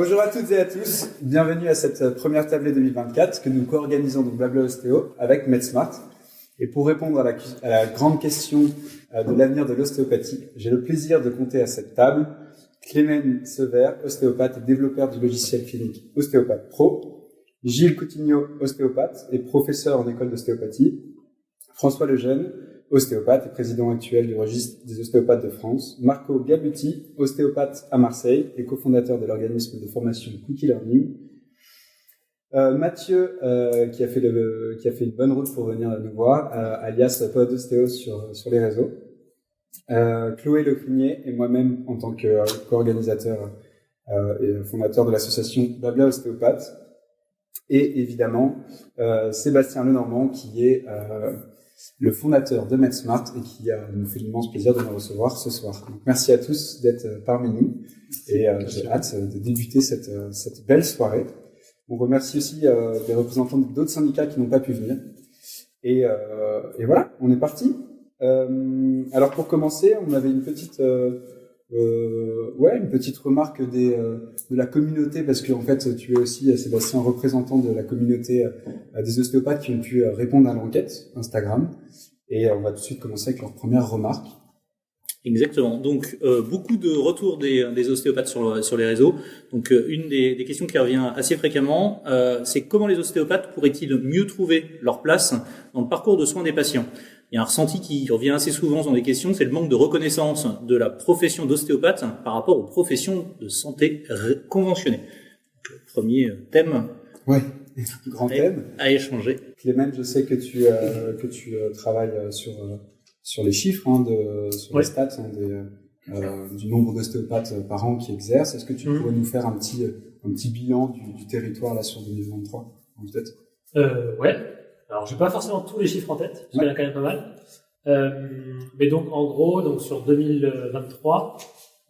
Bonjour à toutes et à tous, bienvenue à cette première tablée 2024 que nous co-organisons donc Blabla Ostéo avec MedSmart. Et pour répondre à la grande question de l'avenir de l'ostéopathie, j'ai le plaisir de compter à cette table Clément Sever, ostéopathe et développeur du logiciel clinique Ostéopathe Pro, Gilles Coutinho, ostéopathe et professeur en école d'ostéopathie, François Lejeune, ostéopathe et président actuel du registre des ostéopathes de France, Marco Gabuti, ostéopathe à Marseille et cofondateur de l'organisme de formation Cookie Learning, Mathieu qui a fait une bonne route pour venir nous voir, alias Pod Ostéo sur les réseaux, Chloé Lecunier et moi-même en tant que co-organisateur et fondateur de l'association Blabla Ostéopathe, et évidemment Sébastien Lenormand qui est le fondateur de MedSmart et qui nous fait l'immense plaisir de nous recevoir ce soir. Donc, merci à tous d'être parmi nous et j'ai hâte de débuter cette belle soirée. On remercie aussi les représentants d'autres syndicats qui n'ont pas pu venir. Et voilà, on est parti. Alors pour commencer, on avait une petite remarque de la communauté, parce que en fait tu es aussi, Sébastien, représentant de la communauté des ostéopathes qui ont pu répondre à l'enquête Instagram, et on va tout de suite commencer avec leur première remarque. Exactement. Donc beaucoup de retours des ostéopathes sur les réseaux. Donc une des questions qui revient assez fréquemment, c'est comment les ostéopathes pourraient-ils mieux trouver leur place dans le parcours de soins des patients. Il y a un ressenti qui revient assez souvent dans les questions, c'est le manque de reconnaissance de la profession d'ostéopathe par rapport aux professions de santé conventionnées. Donc, premier thème. Ouais, grand thème à échanger. Clément, je sais que tu travailles sur les chiffres, les stats du nombre d'ostéopathes par an qui exercent. Est-ce que tu pourrais nous faire un petit bilan du territoire là sur 2023, peut-être? Ouais. Alors, j'ai pas forcément tous les chiffres en tête, parce qu'il y en a quand même pas mal. Mais donc, en gros, donc sur 2023,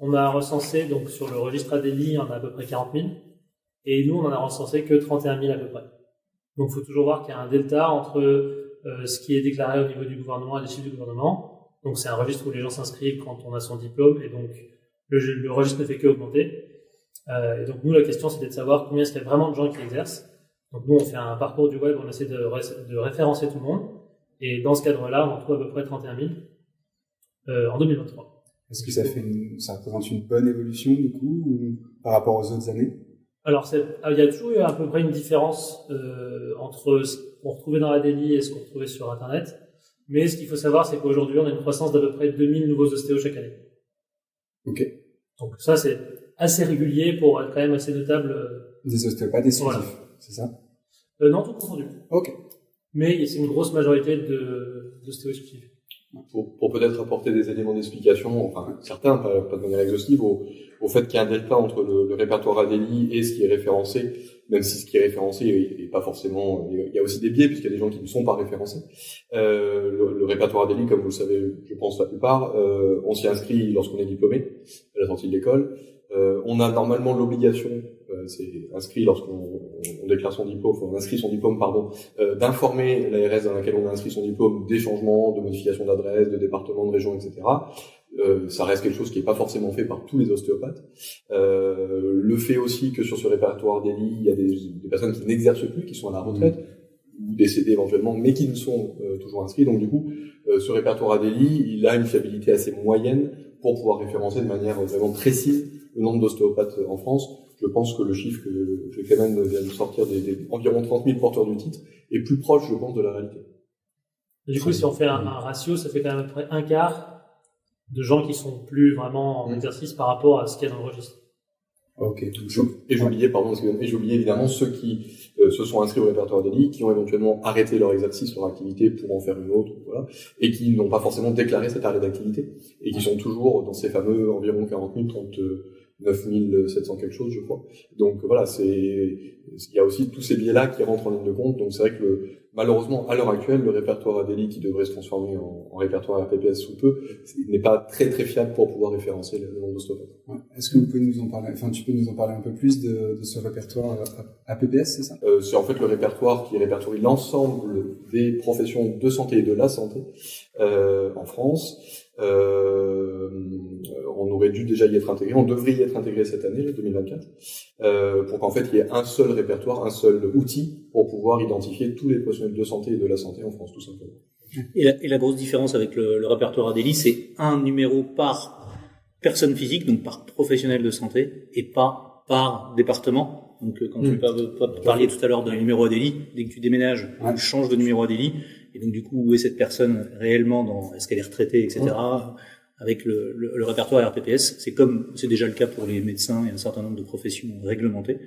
on a recensé, donc sur le registre ADELI, on a à peu près 40 000. Et nous, on en a recensé que 31 000 à peu près. Donc, il faut toujours voir qu'il y a un delta entre ce qui est déclaré au niveau du gouvernement et les chiffres du gouvernement. Donc, c'est un registre où les gens s'inscrivent quand on a son diplôme, et donc le registre ne fait qu'augmenter. Et donc, nous, la question, c'était de savoir combien est-ce qu'il y a vraiment de gens qui exercent. Donc nous, on fait un parcours du web, on essaie de référencer tout le monde. Et dans ce cadre-là, on en trouve à peu près 31 000 en 2023. Est-ce que ça représente une bonne évolution du coup par rapport aux autres années? Alors, il y a toujours eu à peu près une différence entre ce qu'on retrouvait dans la DELI et ce qu'on retrouvait sur Internet. Mais ce qu'il faut savoir, c'est qu'aujourd'hui, on a une croissance d'à peu près 2000 nouveaux ostéos chaque année. Ok. Donc ça, c'est assez régulier pour être quand même assez notable. Des ostéopathes exclusifs. Voilà. C'est ça? Non, tout confondu. Ok. Mais c'est une grosse majorité d'ostéos exclusifs. Pour peut-être apporter des éléments d'explication, enfin certains, pas de manière exhaustive, au fait qu'il y a un delta entre le répertoire ADELI et ce qui est référencé, même si ce qui est référencé est pas forcément, il y a aussi des biais puisqu'il y a des gens qui ne sont pas référencés. Le répertoire ADELI, comme vous le savez, je pense la plupart, on s'y inscrit lorsqu'on est diplômé à la sortie de l'école. On a normalement l'obligation, c'est inscrit lorsqu'on déclare son diplôme, on inscrit son diplôme, d'informer l'ARS dans laquelle on a inscrit son diplôme des changements, de modification d'adresse, de département, de région, etc. Ça reste quelque chose qui n'est pas forcément fait par tous les ostéopathes. Le fait aussi que sur ce répertoire DELI, il y a des personnes qui n'exercent plus, qui sont à la retraite, ou décédées éventuellement, mais qui ne sont toujours inscrits. Donc du coup, ce répertoire ADELI, il a une fiabilité assez moyenne pour pouvoir référencer de manière vraiment précise le nombre d'ostéopathes en France. Je pense que le chiffre que Clément vient de sortir des environ 30 000 porteurs du titre est plus proche, je pense, de la réalité. Et du coup, si on fait un ratio, ça fait quand même à peu près un quart de gens qui sont plus vraiment en exercice par rapport à ce qu'il y a dans le registre. Ok. Et j'oubliais évidemment ceux qui se sont inscrits au répertoire DELI, qui ont éventuellement arrêté leur exercice, leur activité pour en faire une autre, voilà, et qui n'ont pas forcément déclaré cet arrêt d'activité, et qui sont toujours dans ces fameux environ 40 000, 39 700 quelque chose, je crois. Donc voilà, il y a aussi tous ces biais-là qui rentrent en ligne de compte. Donc c'est vrai que malheureusement, à l'heure actuelle, le répertoire ADELI qui devrait se transformer en répertoire RPPS sous peu, n'est pas très très fiable pour pouvoir référencer le nombre d'ostéopathes. Ouais. Est-ce que vous pouvez nous en parler, tu peux nous en parler un peu plus de ce répertoire APPS, c'est ça? C'est en fait le répertoire qui répertorie l'ensemble des professions de santé et de la santé en France. On aurait dû déjà y être intégré, on devrait y être intégré cette année, 2024. pour qu'en fait il y ait un seul répertoire, un seul outil pour pouvoir identifier tous les professionnels de santé et de la santé en France, tout simplement. Et la grosse différence avec le répertoire Adélie, c'est un numéro par personne physique, donc par professionnel de santé, et pas par département. Donc quand tu parliez tout à l'heure d'un numéro Adélie, dès que tu déménages, tu changes de numéro Adélie, et donc du coup, où est cette personne réellement est-ce qu'elle est retraitée, etc. Avec le répertoire RPPS, c'est déjà le cas pour les médecins et un certain nombre de professions réglementées,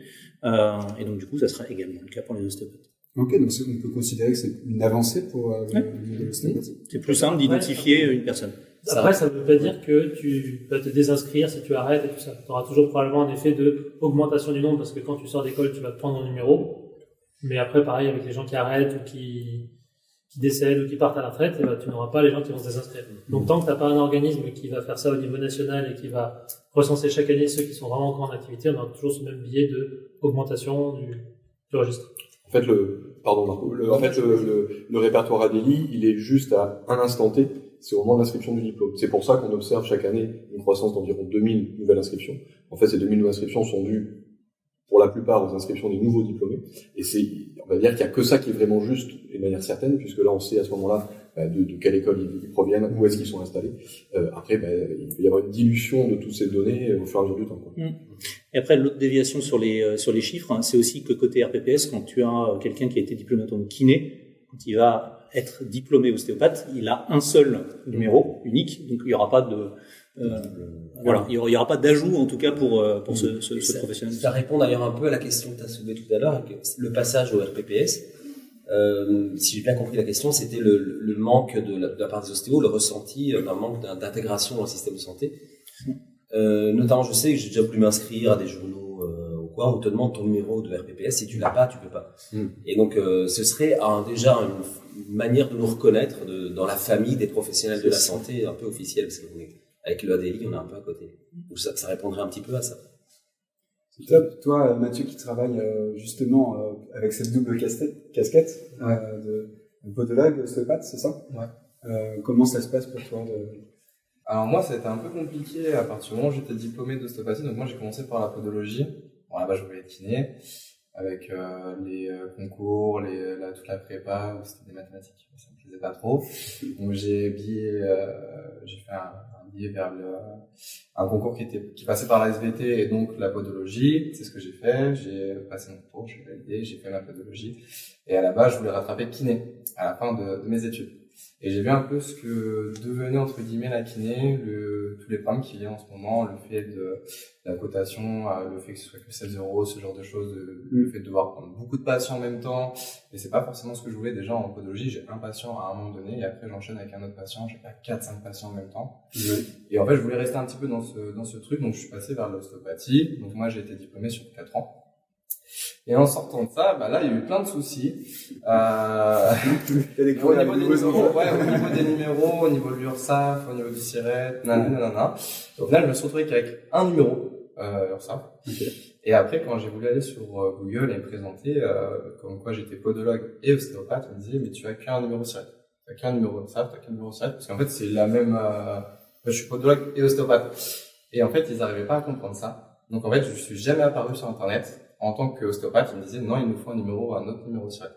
et donc du coup, ça sera également le cas pour les ostéopathes. Ok, donc on peut considérer que c'est une avancée pour l'ostéopathie. C'est plus simple d'identifier une personne. Après, ça ne veut pas dire que tu vas te désinscrire si tu arrêtes et tout ça. Tu auras toujours probablement un effet de augmentation du nombre parce que quand tu sors d'école, tu vas te prendre un numéro. Mais après, pareil, avec les gens qui arrêtent ou qui décèdent ou qui partent à la retraite, tu n'auras pas les gens qui vont se désinscrire. Donc, tant que tu n'as pas un organisme qui va faire ça au niveau national et qui va recenser chaque année ceux qui sont vraiment encore en activité, on aura toujours ce même biais de augmentation du registre. En fait, le répertoire Adélie, il est juste à un instant T, c'est au moment de l'inscription du diplôme. C'est pour ça qu'on observe chaque année une croissance d'environ 2000 nouvelles inscriptions. En fait, ces 2000 nouvelles inscriptions sont dues, pour la plupart, aux inscriptions des nouveaux diplômés. Et on va dire qu'il y a que ça qui est vraiment juste, et de manière certaine, puisque là, on sait à ce moment-là, de quelle école ils proviennent, où est-ce qu'ils sont installés. Après, il peut y avoir une dilution de toutes ces données au fur et à mesure du temps, quoi. Et après, l'autre déviation sur les chiffres, c'est aussi que côté RPPS, quand tu as quelqu'un qui a été diplômé en kiné, quand il va être diplômé ostéopathe, il a un seul numéro unique, donc il n'y aura pas il y aura pas d'ajout en tout cas pour ce professionnel. Ça répond d'ailleurs un peu à la question que tu as soulevée tout à l'heure, le passage au RPPS. Si j'ai bien compris la question, c'était le manque de la part des ostéos, le ressenti d'un manque d'intégration dans le système de santé. Notamment, je sais que j'ai déjà voulu m'inscrire à des journaux ou quoi, on te demande ton numéro de RPPS, si tu l'as pas, tu peux pas. Et donc, ce serait déjà une manière de nous reconnaître dans la famille des professionnels de la santé, un peu officielle, parce qu'avec le ADLI, on est un peu à côté. Donc ça répondrait un petit peu à ça. C'est top. Toi, Mathieu, qui travaille justement avec cette double casquette de podologue, ostéopathe, c'est ça? Ouais. Comment ça se passe pour toi Alors moi, ça a été un peu compliqué à partir du moment où j'étais diplômé d'ostéopathie. Donc moi, j'ai commencé par la podologie. Bon, là-bas, je voulais être kiné avec les concours, toute la prépa, où c'était des mathématiques. Ça me plaisait pas trop. Donc j'ai fait un billet vers un concours qui passait par la SVT et donc la podologie. C'est ce que j'ai fait. J'ai passé mon concours, j'ai validé, j'ai fait ma podologie. Et à la base, je voulais rattraper le kiné à la fin de mes études. Et j'ai vu un peu ce que devenait, entre guillemets, la kiné, tous les problèmes qu'il y a en ce moment, le fait de la cotation, le fait que ce soit que 16 €, ce genre de choses, le fait de devoir prendre beaucoup de patients en même temps. Et c'est pas forcément ce que je voulais. Déjà, en podologie, j'ai un patient à un moment donné, et après, j'enchaîne avec un autre patient, j'ai pas 4-5 patients en même temps. Et en fait, je voulais rester un petit peu dans ce truc, donc je suis passé vers l'ostéopathie. Donc moi, j'ai été diplômé sur 4 ans. Et en sortant de ça, là, il y a eu plein de soucis. Au niveau des numéros, au niveau de l'URSSAF, au niveau du SIRET, nanana. Au final, je me suis retrouvé qu'avec un numéro, URSSAF. Okay. Et après, quand j'ai voulu aller sur Google et me présenter, comme quoi j'étais podologue et ostéopathe, on me disait, mais tu as qu'un numéro SIRET. Tu as qu'un numéro URSSAF, tu as qu'un numéro SIRET. Parce qu'en fait, c'est la même, je suis podologue et ostéopathe. Et en fait, ils n'arrivaient pas à comprendre ça. Donc en fait, je suis jamais apparu sur Internet. En tant qu'ostéopathe, ils me disaient non, il nous faut un autre numéro SIRET.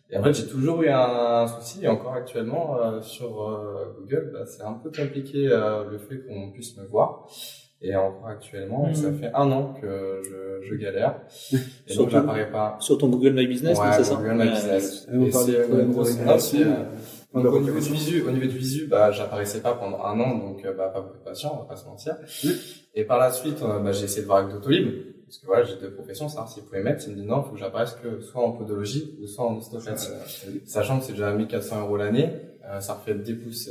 Et en fait, j'ai toujours eu un souci, et encore actuellement, sur Google, c'est un peu compliqué le fait qu'on puisse me voir. Et encore actuellement, ça fait 1 an que je galère. Et donc, j'apparais pas. Sur ton Google My Business, c'est ça? Google My Business. Et c'est une grosse donc, au niveau du visu, j'apparaissais pas pendant 1 an, donc, pas beaucoup de patients, on va pas se mentir. Et par la suite, j'ai essayé de voir avec Doctolib. Parce que voilà, j'ai 2 professions, savoir s'ils pouvaient mettre. Ils me disent non, il faut que j'apparaisse que soit en podologie ou soit en ostéopathie. Sachant que c'est déjà 1 400 € l'année, ça refait dépousser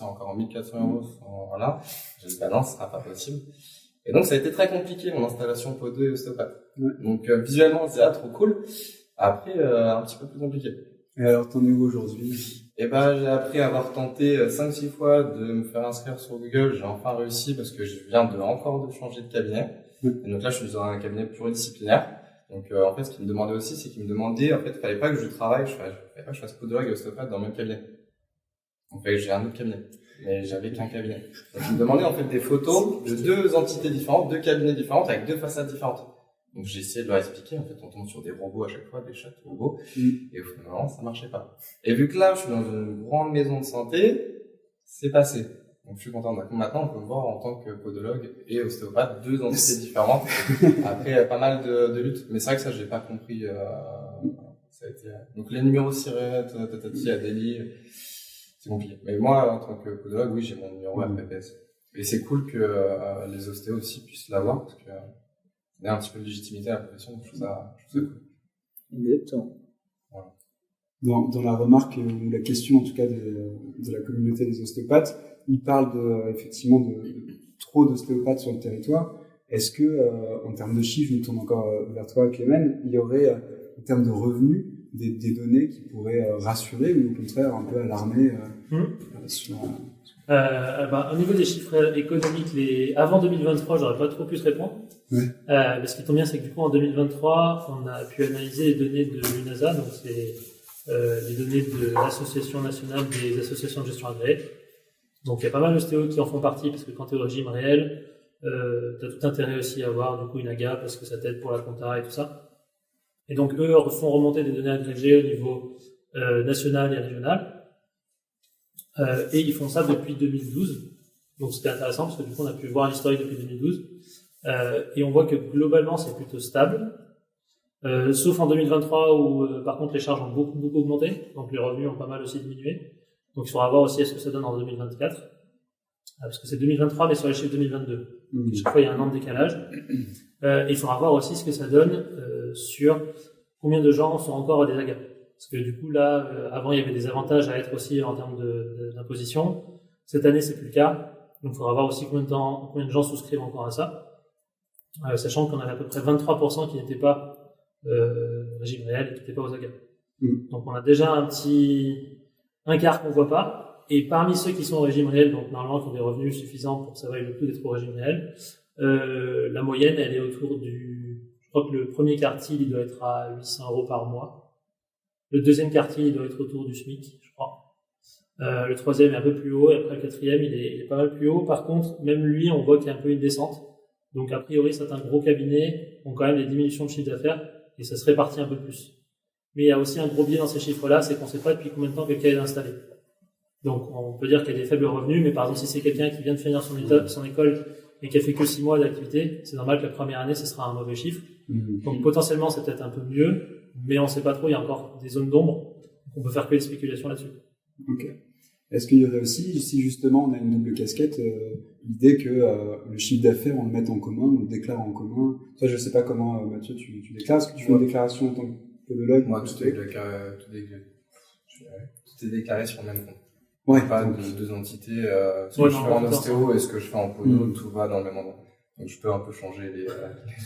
encore en 1 400 €. Voilà. J'ai dit non, ce sera pas possible. Et donc ça a été très compliqué mon installation podo et ostéopathe. Donc visuellement c'est trop cool. Après un petit peu plus compliqué. Et alors t'en es où aujourd'hui? J'ai après avoir tenté 5-6 fois de me faire inscrire sur Google, j'ai enfin réussi parce que je viens encore de changer de cabinet. Et donc là, je suis dans un cabinet pluridisciplinaire. Donc, en fait, ce qu'il me demandait aussi, c'est qu'il me demandait, en fait, il fallait pas que je travaille, fallait pas que je fasse podologue et ostéopathe dans le même cabinet. Donc, j'ai un autre cabinet. Mais j'avais qu'un cabinet. Donc, il me demandait, en fait, des photos de 2 entités différentes, 2 cabinets différents, avec 2 façades différentes. Donc j'ai essayé de leur expliquer, en fait on tombe sur des robots à chaque fois, des chats robots, et au final ça marchait pas. Et vu que là je suis dans une grande maison de santé, c'est passé. Donc je suis content. Maintenant on peut me voir en tant que podologue et ostéopathe, deux entités différentes. Après pas mal de luttes, mais c'est vrai que ça j'ai pas compris. Ça a été... Donc les numéros SIRET, tatati, Adélie, c'est compliqué. Mais moi en tant que podologue, oui j'ai mon numéro RPPS. Et c'est cool que les ostéos aussi puissent l'avoir parce que il y a un petit peu de légitimité à la profession, donc je trouve ça cool. Exactement. Voilà. Dans la remarque ou la question en tout cas de la communauté des ostéopathes, ils parlent effectivement de trop d'ostéopathes sur le territoire. Est-ce que, en termes de chiffres, je me tourne encore vers toi, Clément, il y aurait, en termes de revenus, des données qui pourraient rassurer ou au contraire un peu alarmer au niveau des chiffres économiques, avant 2023, j'aurais pas trop pu te répondre. Mais ce qui tombe bien, c'est que du coup, en 2023, on a pu analyser les données de l'UNASA, donc c'est les données de l'Association nationale des associations de gestion agréées. Donc il y a pas mal d'ostéos qui en font partie, parce que quand tu es au régime réel, tu as tout intérêt aussi à avoir du coup une AGA, parce que ça t'aide pour la compta et tout ça. Et donc eux font remonter des données agrégées au niveau national et régional. Et ils font ça depuis 2012. Donc c'était intéressant, parce que du coup on a pu voir l'historique depuis 2012. Et on voit que globalement c'est plutôt stable. Sauf en 2023 où par contre les charges ont beaucoup augmenté, donc les revenus ont pas mal aussi diminué. Donc il faudra voir aussi ce que ça donne en 2024, parce que c'est 2023 mais sur les chiffres 2022. Chaque fois il y a un an de décalage. Et il faudra voir aussi ce que ça donne sur combien de gens sont encore à des AGA. Parce que du coup là, avant il y avait des avantages à être aussi en termes d'imposition. Cette année c'est plus le cas. Donc il faudra voir aussi combien de gens souscrivent encore à ça. Sachant qu'on avait à peu près 23% qui n'étaient pas régime réel et qui n'étaient pas aux AGA. Donc on a déjà un quart qu'on voit pas, et parmi ceux qui sont au régime réel, donc normalement qui ont des revenus suffisants pour que ça vaille le coup d'être au régime réel, la moyenne elle est autour je crois que le premier quartile il doit être à 800 € par mois, le deuxième quartile il doit être autour du SMIC, je crois, le troisième est un peu plus haut, et après le quatrième il est pas mal plus haut. Par contre même lui on voit qu'il y a un peu une descente, donc a priori certains gros cabinets ont quand même des diminutions de chiffre d'affaires et ça se répartit un peu plus. Mais il y a aussi un gros biais dans ces chiffres-là, c'est qu'on ne sait pas depuis combien de temps quelqu'un est installé. Donc on peut dire qu'il y a des faibles revenus, mais par exemple si c'est quelqu'un qui vient de finir son école et qui a fait que 6 mois d'activité, c'est normal que la première année ce sera un mauvais chiffre. Donc potentiellement c'est peut-être un peu mieux, mais on ne sait pas trop, il y a encore des zones d'ombre, on peut faire que des spéculations là-dessus. Ok. Est-ce qu'il y aurait aussi, si justement on a une double casquette, l'idée que le chiffre d'affaires on le mette en commun, on le déclare en commun? Toi je ne sais pas comment Mathieu tu déclares, est-ce que tu fais une déclaration en tant que podologue? Moi tout est déclaré sur le même compte. Ouais. Pas de deux entités. Ce que je fais en ostéo et ce que je fais en podo, tout va dans le même endroit. Donc je peux un peu changer les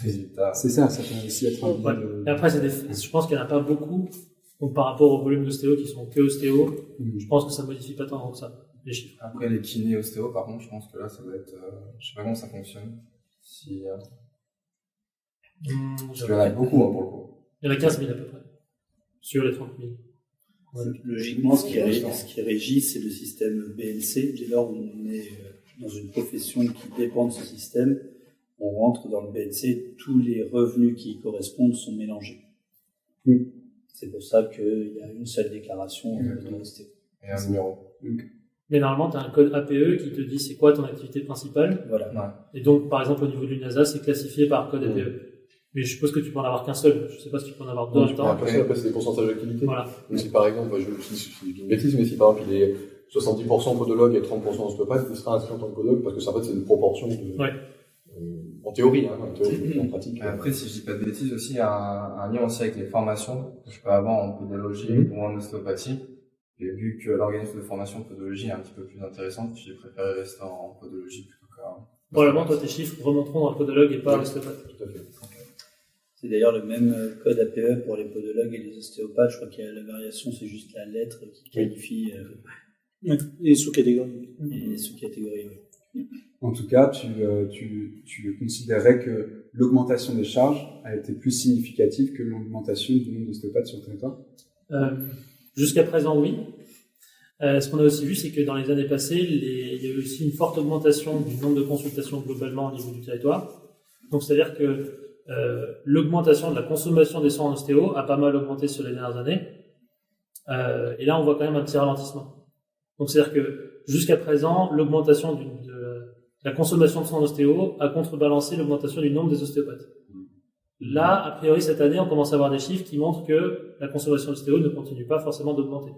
résultats. C'est ça peut aussi être un biais Et après je pense qu'il n'y en a pas beaucoup. Donc par rapport au volume d'ostéo qui sont que ostéo, je pense que ça modifie pas tant que ça, les chiffres. Après les kinés ostéo, par contre, je pense que là ça doit être, je sais pas comment ça fonctionne. Parce qu'il y en a beaucoup pour le coup. Il y en a 15 000 à peu près, sur les 30 000. Logiquement, ce qui régit, c'est le système BNC. Dès lors où on est dans une profession qui dépend de ce système, on rentre dans le BNC, tous les revenus qui y correspondent sont mélangés. C'est pour ça qu'il y a une seule déclaration de l'ostéo. Et un numéro. Mais normalement, tu as un code APE qui te dit c'est quoi ton activité principale. Voilà. Ouais. Et donc, par exemple, au niveau de l'UNASA, c'est classifié par code APE. Mais je suppose que tu peux en avoir qu'un seul. Je sais pas si tu peux en avoir deux en même temps. Après, c'est des pourcentages d'activité. Voilà. Donc, si par exemple, je dis une bêtise, mais si par exemple il est 70% podologue et 30% ostéopathe, il sera inscrit en tant que podologue parce que ça, en fait, c'est une proportion de. Ouais. En théorie, en pratique. Après, si je dis pas de bêtises, aussi, il y a un lien aussi avec les formations que je peux avoir en podologie ou en ostéopathie. Et vu que l'organisme de formation podologie est un petit peu plus intéressant, j'ai préféré rester en podologie plutôt qu'en. Probablement, toi, tes chiffres remonteront dans le podologue et pas à l'ostéopathe. Tout à fait. C'est d'ailleurs le même code APE pour les podologues et les ostéopathes. Je crois qu'il y a la variation, c'est juste la lettre qui qualifie les sous-catégories. les sous-catégories. En tout cas, tu considérais que l'augmentation des charges a été plus significative que l'augmentation du nombre d'ostéopathes sur le territoire? Jusqu'à présent, oui. Ce qu'on a aussi vu, c'est que dans les années passées, il y a eu aussi une forte augmentation du nombre de consultations globalement au niveau du territoire. Donc, c'est-à-dire que l'augmentation de la consommation des soins en ostéo a pas mal augmenté sur les dernières années. Et là, on voit quand même un petit ralentissement. Donc, c'est-à-dire que jusqu'à présent, l'augmentation de la consommation de soins en ostéo a contrebalancé l'augmentation du nombre des ostéopathes. Là, a priori, cette année, on commence à avoir des chiffres qui montrent que la consommation d'ostéo ne continue pas forcément d'augmenter.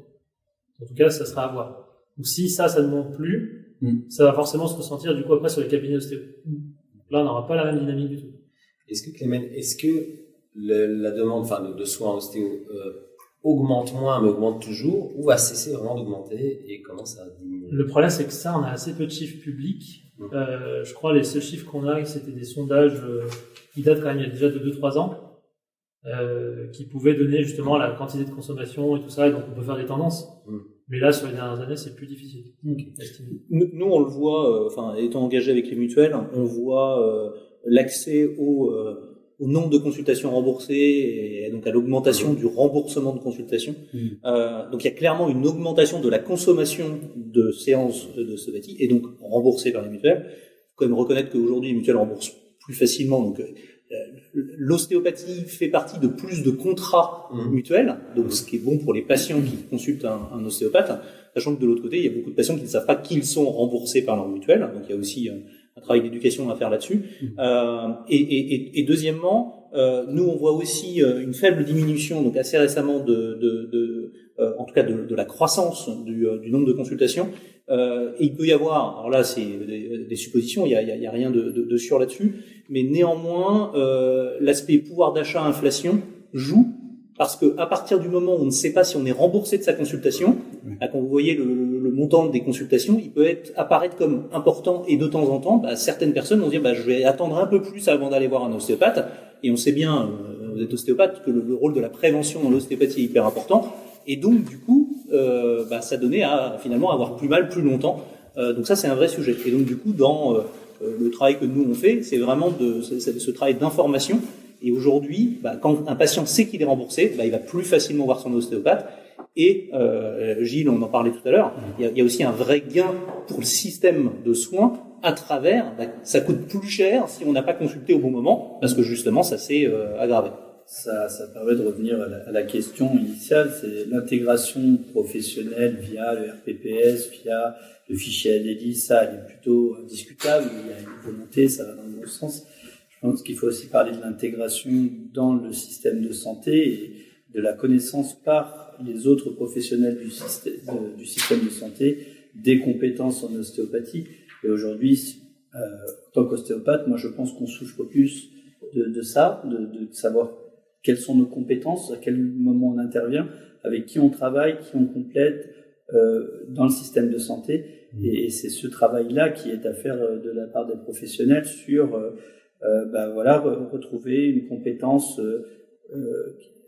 En tout cas, ça sera à voir. Donc, si ça ne monte plus, ça va forcément se ressentir, du coup, après, sur les cabinets ostéo. Là, on n'aura pas la même dynamique du tout. Est-ce que, Clément, la demande, de soins en ostéo, augmente moins, mais augmente toujours, ou va cesser vraiment d'augmenter et commence à diminuer? Le problème, c'est que ça, on a assez peu de chiffres publics. Je crois les seuls chiffres qu'on a, c'était des sondages qui datent quand même il y a déjà de 2-3 ans, qui pouvaient donner justement la quantité de consommation et tout ça, et donc on peut faire des tendances. Mais là, sur les dernières années, c'est plus difficile. Nous, on le voit, étant engagé avec les mutuelles, on voit l'accès au nombre de consultations remboursées et donc à l'augmentation du remboursement de consultations. Donc il y a clairement une augmentation de la consommation de séances d'ostéopathie et donc remboursées par les mutuelles. Il faut quand même reconnaître qu'aujourd'hui les mutuelles remboursent plus facilement. Donc l'ostéopathie fait partie de plus de contrats mutuels, donc ce qui est bon pour les patients qui consultent un ostéopathe, sachant que de l'autre côté il y a beaucoup de patients qui ne savent pas qu'ils sont remboursés par leur mutuelle. Donc il y a aussi un travail d'éducation à faire là-dessus. Et deuxièmement, nous on voit aussi une faible diminution, donc assez récemment en tout cas de la croissance du nombre de consultations. Et il peut y avoir, alors là c'est des suppositions, il y a rien de sûr là-dessus, mais néanmoins l'aspect pouvoir d'achat inflation joue. Parce que à partir du moment où on ne sait pas si on est remboursé de sa consultation, quand vous voyez le montant des consultations, il peut apparaître comme important et de temps en temps, certaines personnes vont dire je vais attendre un peu plus avant d'aller voir un ostéopathe. Et on sait bien, vous êtes ostéopathe, que le rôle de la prévention dans l'ostéopathie est hyper important. Et donc du coup, ça donnait à finalement avoir plus mal plus longtemps. Donc ça c'est un vrai sujet. Et donc du coup dans le travail que nous on fait, c'est vraiment ce travail d'information. Et aujourd'hui, quand un patient sait qu'il est remboursé, il va plus facilement voir son ostéopathe. Et Gilles, on en parlait tout à l'heure, il y a aussi un vrai gain pour le système de soins à travers, ça coûte plus cher si on n'a pas consulté au bon moment, parce que justement, ça s'est aggravé. Ça permet de revenir à la question initiale, c'est l'intégration professionnelle via le RPPS, via le fichier ADELI, ça elle est plutôt discutable, il y a une volonté, ça va dans le bon sens. Je pense qu'il faut aussi parler de l'intégration dans le système de santé et de la connaissance par les autres professionnels du système de santé des compétences en ostéopathie. Et aujourd'hui, en tant qu'ostéopathe, moi je pense qu'on souffre plus de ça, de savoir quelles sont nos compétences, à quel moment on intervient, avec qui on travaille, qui on complète dans le système de santé. Et c'est ce travail-là qui est à faire de la part des professionnels sur retrouver une compétence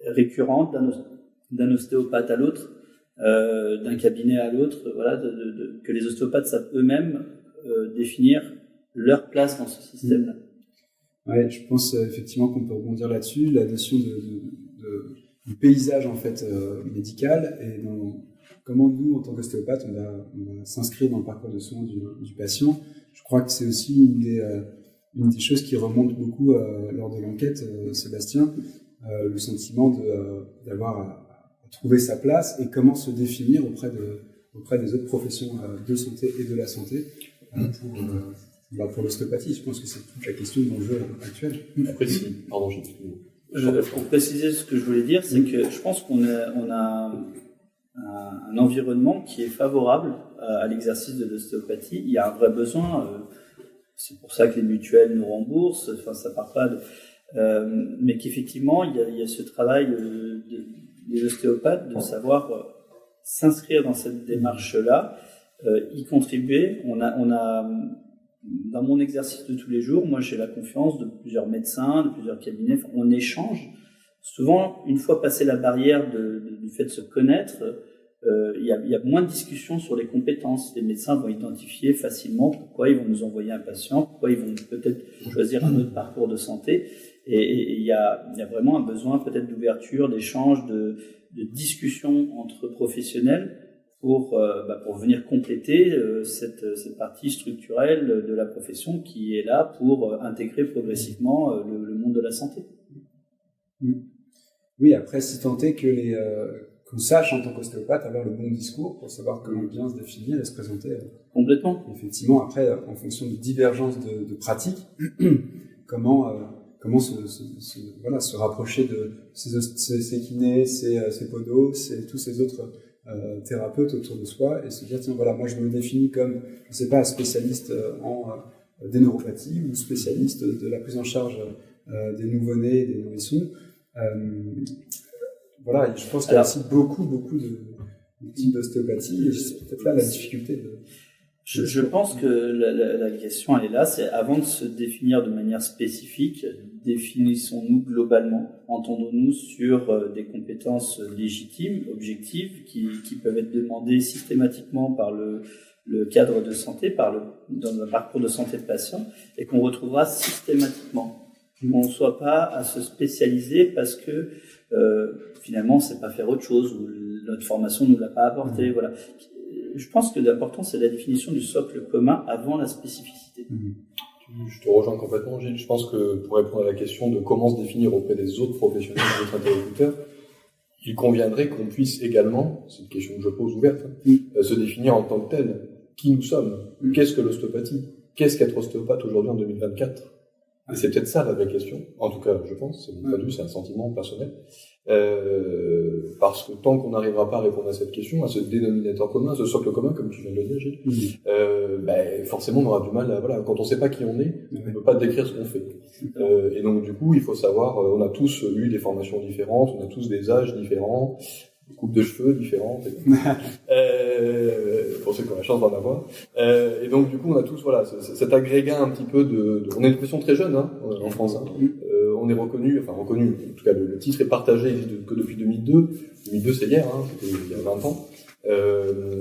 récurrente d'un ostéopathe à l'autre, d'un cabinet à l'autre, que les ostéopathes savent eux-mêmes définir leur place dans ce système-là. Ouais, je pense effectivement qu'on peut rebondir là-dessus, la notion du paysage en fait médical et comment nous, en tant qu'ostéopathe, on va s'inscrire dans le parcours de soins du patient. Je crois que c'est aussi une des choses qui remonte beaucoup lors de l'enquête, Sébastien, le sentiment d'avoir à trouver sa place et comment se définir auprès des autres professions de santé et de la santé pour l'ostéopathie. Je pense que c'est toute la question de l'enjeu actuel. Après, pour préciser ce que je voulais dire, c'est que je pense qu'on a un environnement qui est favorable à l'exercice de l'ostéopathie. Il y a un vrai besoin. C'est pour ça que les mutuelles nous remboursent. Enfin, ça part pas mais qu'effectivement, il y a ce travail des ostéopathes de savoir s'inscrire dans cette démarche-là, y contribuer. On a dans mon exercice de tous les jours, moi j'ai la confiance de plusieurs médecins, de plusieurs cabinets. Enfin, on échange. Souvent, une fois passé la barrière du fait de se connaître, il y a moins de discussions sur les compétences. Les médecins vont identifier facilement pourquoi ils vont nous envoyer un patient, pourquoi ils vont peut-être choisir un autre parcours de santé. Et il y a vraiment un besoin peut-être d'ouverture, d'échange, de discussion entre professionnels pour venir compléter cette partie structurelle de la profession qui est là pour intégrer progressivement le monde de la santé. Oui, après, si tant est que qu'on sache en tant qu'ostéopathe avoir le bon discours pour savoir comment bien se définir et se présenter. Complètement. Effectivement, après, en fonction de divergences de pratiques, comment se rapprocher de ces kinés, ces podos, tous ces autres thérapeutes autour de soi et se dire, tiens, voilà, moi je me définis comme, je sais pas, spécialiste en des neuropathies ou spécialiste de la prise en charge des nouveau-nés et des nourrissons. Voilà, et je pense qu'il y a aussi beaucoup de types d'ostéopathie et c'est peut-être là la difficulté de... Je pense que la question elle est là, c'est avant de se définir de manière spécifique, définissons-nous globalement, entendons-nous sur des compétences légitimes, objectives, qui peuvent être demandées systématiquement par le cadre de santé, dans un parcours de santé de patient, et qu'on retrouvera systématiquement. Qu'on ne soit pas à se spécialiser parce que finalement on ne sait pas faire autre chose ou notre formation ne nous l'a pas apporté. Voilà. Je pense que l'important c'est la définition du socle commun avant la spécificité. Je te rejoins complètement, Gilles. Je pense que pour répondre à la question de comment se définir auprès des autres professionnels, des autres interlocuteurs, il conviendrait qu'on puisse également, c'est une question que je pose ouverte, se définir en tant que tel. Qui nous sommes? Qu'est-ce que l'ostéopathie? Qu'est-ce qu'être ostéopathe aujourd'hui en 2024? Et c'est peut-être ça la vraie question. En tout cas, je pense, c'est mon point de vue, c'est un sentiment personnel. Parce que tant qu'on n'arrivera pas à répondre à cette question, à ce dénominateur commun, à ce socle commun, comme tu viens de le dire, Gilles, forcément on aura du mal quand on ne sait pas qui on est, on ne peut pas décrire ce qu'on fait. Et donc du coup, il faut savoir, on a tous eu des formations différentes, on a tous des âges différents, des coupes de cheveux différentes, pour ceux qui ont la chance d'en avoir. Et donc du coup, on a tous cet agrégat un petit peu on est une profession très jeune en France. On est reconnu, en tout cas le titre est partagé que depuis 2002. 2002 c'est hier, c'était il y a 20 ans.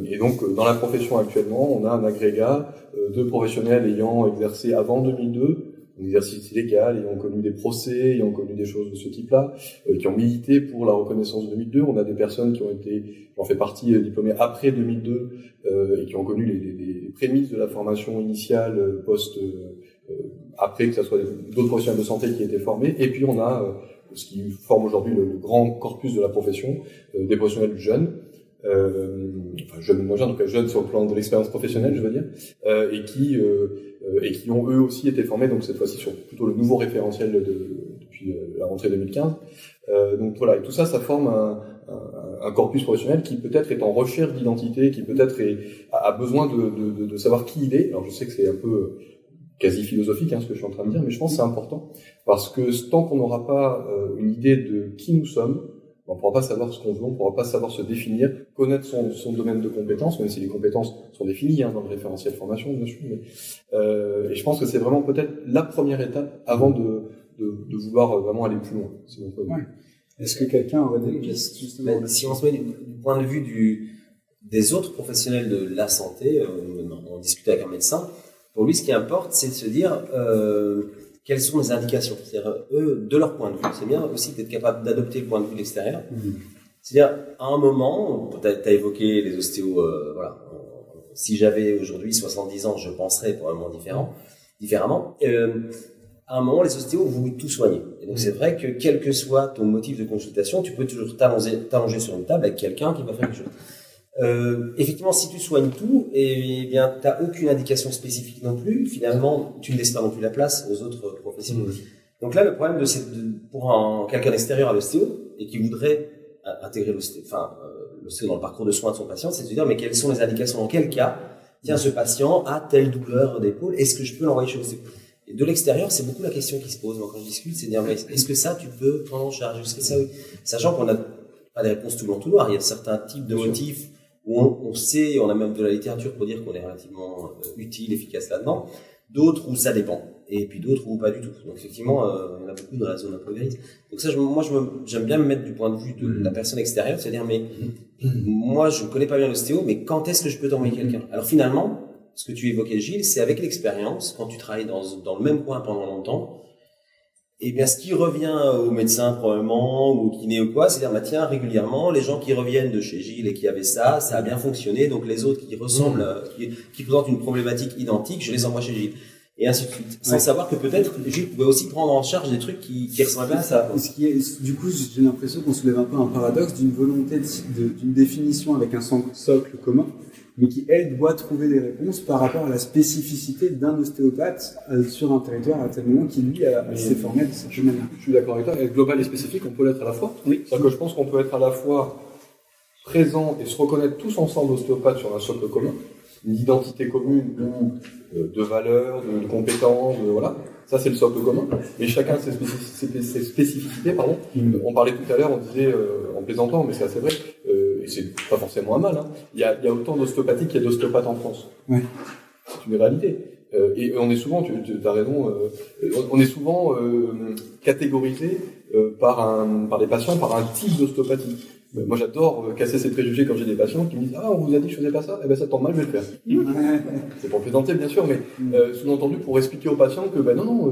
Et donc dans la profession actuellement, on a un agrégat de professionnels ayant exercé avant 2002, un exercice illégal, ayant connu des procès, ayant connu des choses de ce type-là, qui ont milité pour la reconnaissance de 2002. On a des personnes qui ont été, j'en fais partie, diplômées après 2002 et qui ont connu les prémices de la formation initiale après que ça soit d'autres professionnels de santé qui étaient formés. Et puis on a ce qui forme aujourd'hui le grand corpus de la profession, des professionnels jeunes, jeunes, moins jeunes, en tout cas jeunes sur le plan de l'expérience professionnelle, je veux dire, et qui ont eux aussi été formés, donc cette fois-ci sur plutôt le nouveau référentiel depuis la rentrée 2015. Donc voilà, et tout ça, ça forme un corpus professionnel qui peut-être est en recherche d'identité, qui peut-être a besoin de savoir qui il est. Alors je sais que c'est un peu quasi philosophique ce que je suis en train de dire, mais je pense que c'est important parce que tant qu'on n'aura pas une idée de qui nous sommes, on ne pourra pas savoir ce qu'on veut, on ne pourra pas savoir se définir, connaître son domaine de compétences, même si les compétences sont définies dans le référentiel formation, bien sûr. Mais, et je pense que c'est vraiment peut-être la première étape avant de vouloir vraiment aller plus loin. C'est mon point de vue. Est-ce que quelqu'un aurait des questions justement si on se met du point de vue des autres professionnels de la santé, on discute avec un médecin, pour lui, ce qui importe, c'est de se dire quelles sont les indications. C'est-à-dire, eux, de leur point de vue, c'est bien aussi d'être capable d'adopter le point de vue de l'extérieur. C'est-à-dire, à un moment, tu as évoqué les ostéos, si j'avais aujourd'hui 70 ans, je penserais probablement différemment. À un moment, les ostéos ont voulu tout soigner. Et donc, c'est vrai que quel que soit ton motif de consultation, tu peux toujours t'allonger sur une table avec quelqu'un qui va faire quelque chose. Effectivement, si tu soignes tout, eh bien, t'as aucune indication spécifique non plus. Finalement, tu ne laisses pas non plus la place aux autres professionnels. Donc là, le problème pour quelqu'un d'extérieur à l'ostéo et qui voudrait intégrer l'ostéo dans le parcours de soins de son patient, c'est de se dire, mais quelles sont les indications? Dans quel cas, tiens, ce patient a telle douleur d'épaule, est-ce que je peux l'envoyer chez l'ostéo? Et de l'extérieur, c'est beaucoup la question qui se pose. Moi, quand je discute, c'est de dire, mais est-ce que ça, tu peux prendre en charge? Est-ce que ça, oui? Sachant qu'on n'a pas des réponses tout blanc tout noir. Il y a certains types de motifs où on sait, on a même de la littérature pour dire qu'on est relativement utile, efficace là-dedans. D'autres où ça dépend. Et puis d'autres où pas du tout. Donc effectivement, il y en a beaucoup de raisons un peu grises. Donc ça, j'aime bien me mettre du point de vue de la personne extérieure, c'est-à-dire, mais moi, je ne connais pas bien l'ostéo, mais quand est-ce que je peux t'envoyer quelqu'un? Alors finalement, ce que tu évoquais, Gilles, c'est avec l'expérience, quand tu travailles dans le même coin pendant longtemps, Et bien, ce qui revient au médecin probablement, ou au kiné ou quoi, c'est-à-dire, tiens, régulièrement, les gens qui reviennent de chez Gilles et qui avaient ça a bien fonctionné, donc les autres qui ressemblent, qui présentent une problématique identique, je les envoie chez Gilles. Et ainsi de suite. Sans savoir que peut-être Gilles pouvait aussi prendre en charge des trucs qui ressemblaient à ça. Ce qui est, du coup, j'ai l'impression qu'on soulève un peu un paradoxe d'une volonté d'une définition avec un socle commun, mais qui, elle, doit trouver des réponses par rapport à la spécificité d'un ostéopathe sur un territoire à tel moment qui, lui, s'est formé de cette manière. Je suis d'accord avec toi. Et global et spécifique, on peut l'être à la fois. Oui. C'est-à-dire que je pense qu'on peut être à la fois présent et se reconnaître tous ensemble ostéopathes sur un socle commun, une identité commune ou de valeurs, de compétences, voilà. Ça, c'est le socle commun. Mais chacun ses spécificités, pardon. On parlait tout à l'heure, on disait, en plaisantant, mais c'est assez vrai, et c'est pas forcément un mal, hein. Il y a autant d'ostéopathie qu'il y a d'ostéopathes en France. Ouais. C'est une réalité. Et on est souvent, tu as raison, on est souvent catégorisé par les patients par un type d'ostéopathie. Moi, j'adore casser ces préjugés quand j'ai des patients qui me disent « Ah, on vous a dit que je faisais pas ça ?» Eh ben, ça tombe mal, je vais le faire. C'est pour plaisanter, bien sûr, mais sous-entendu pour expliquer aux patients que, non, moi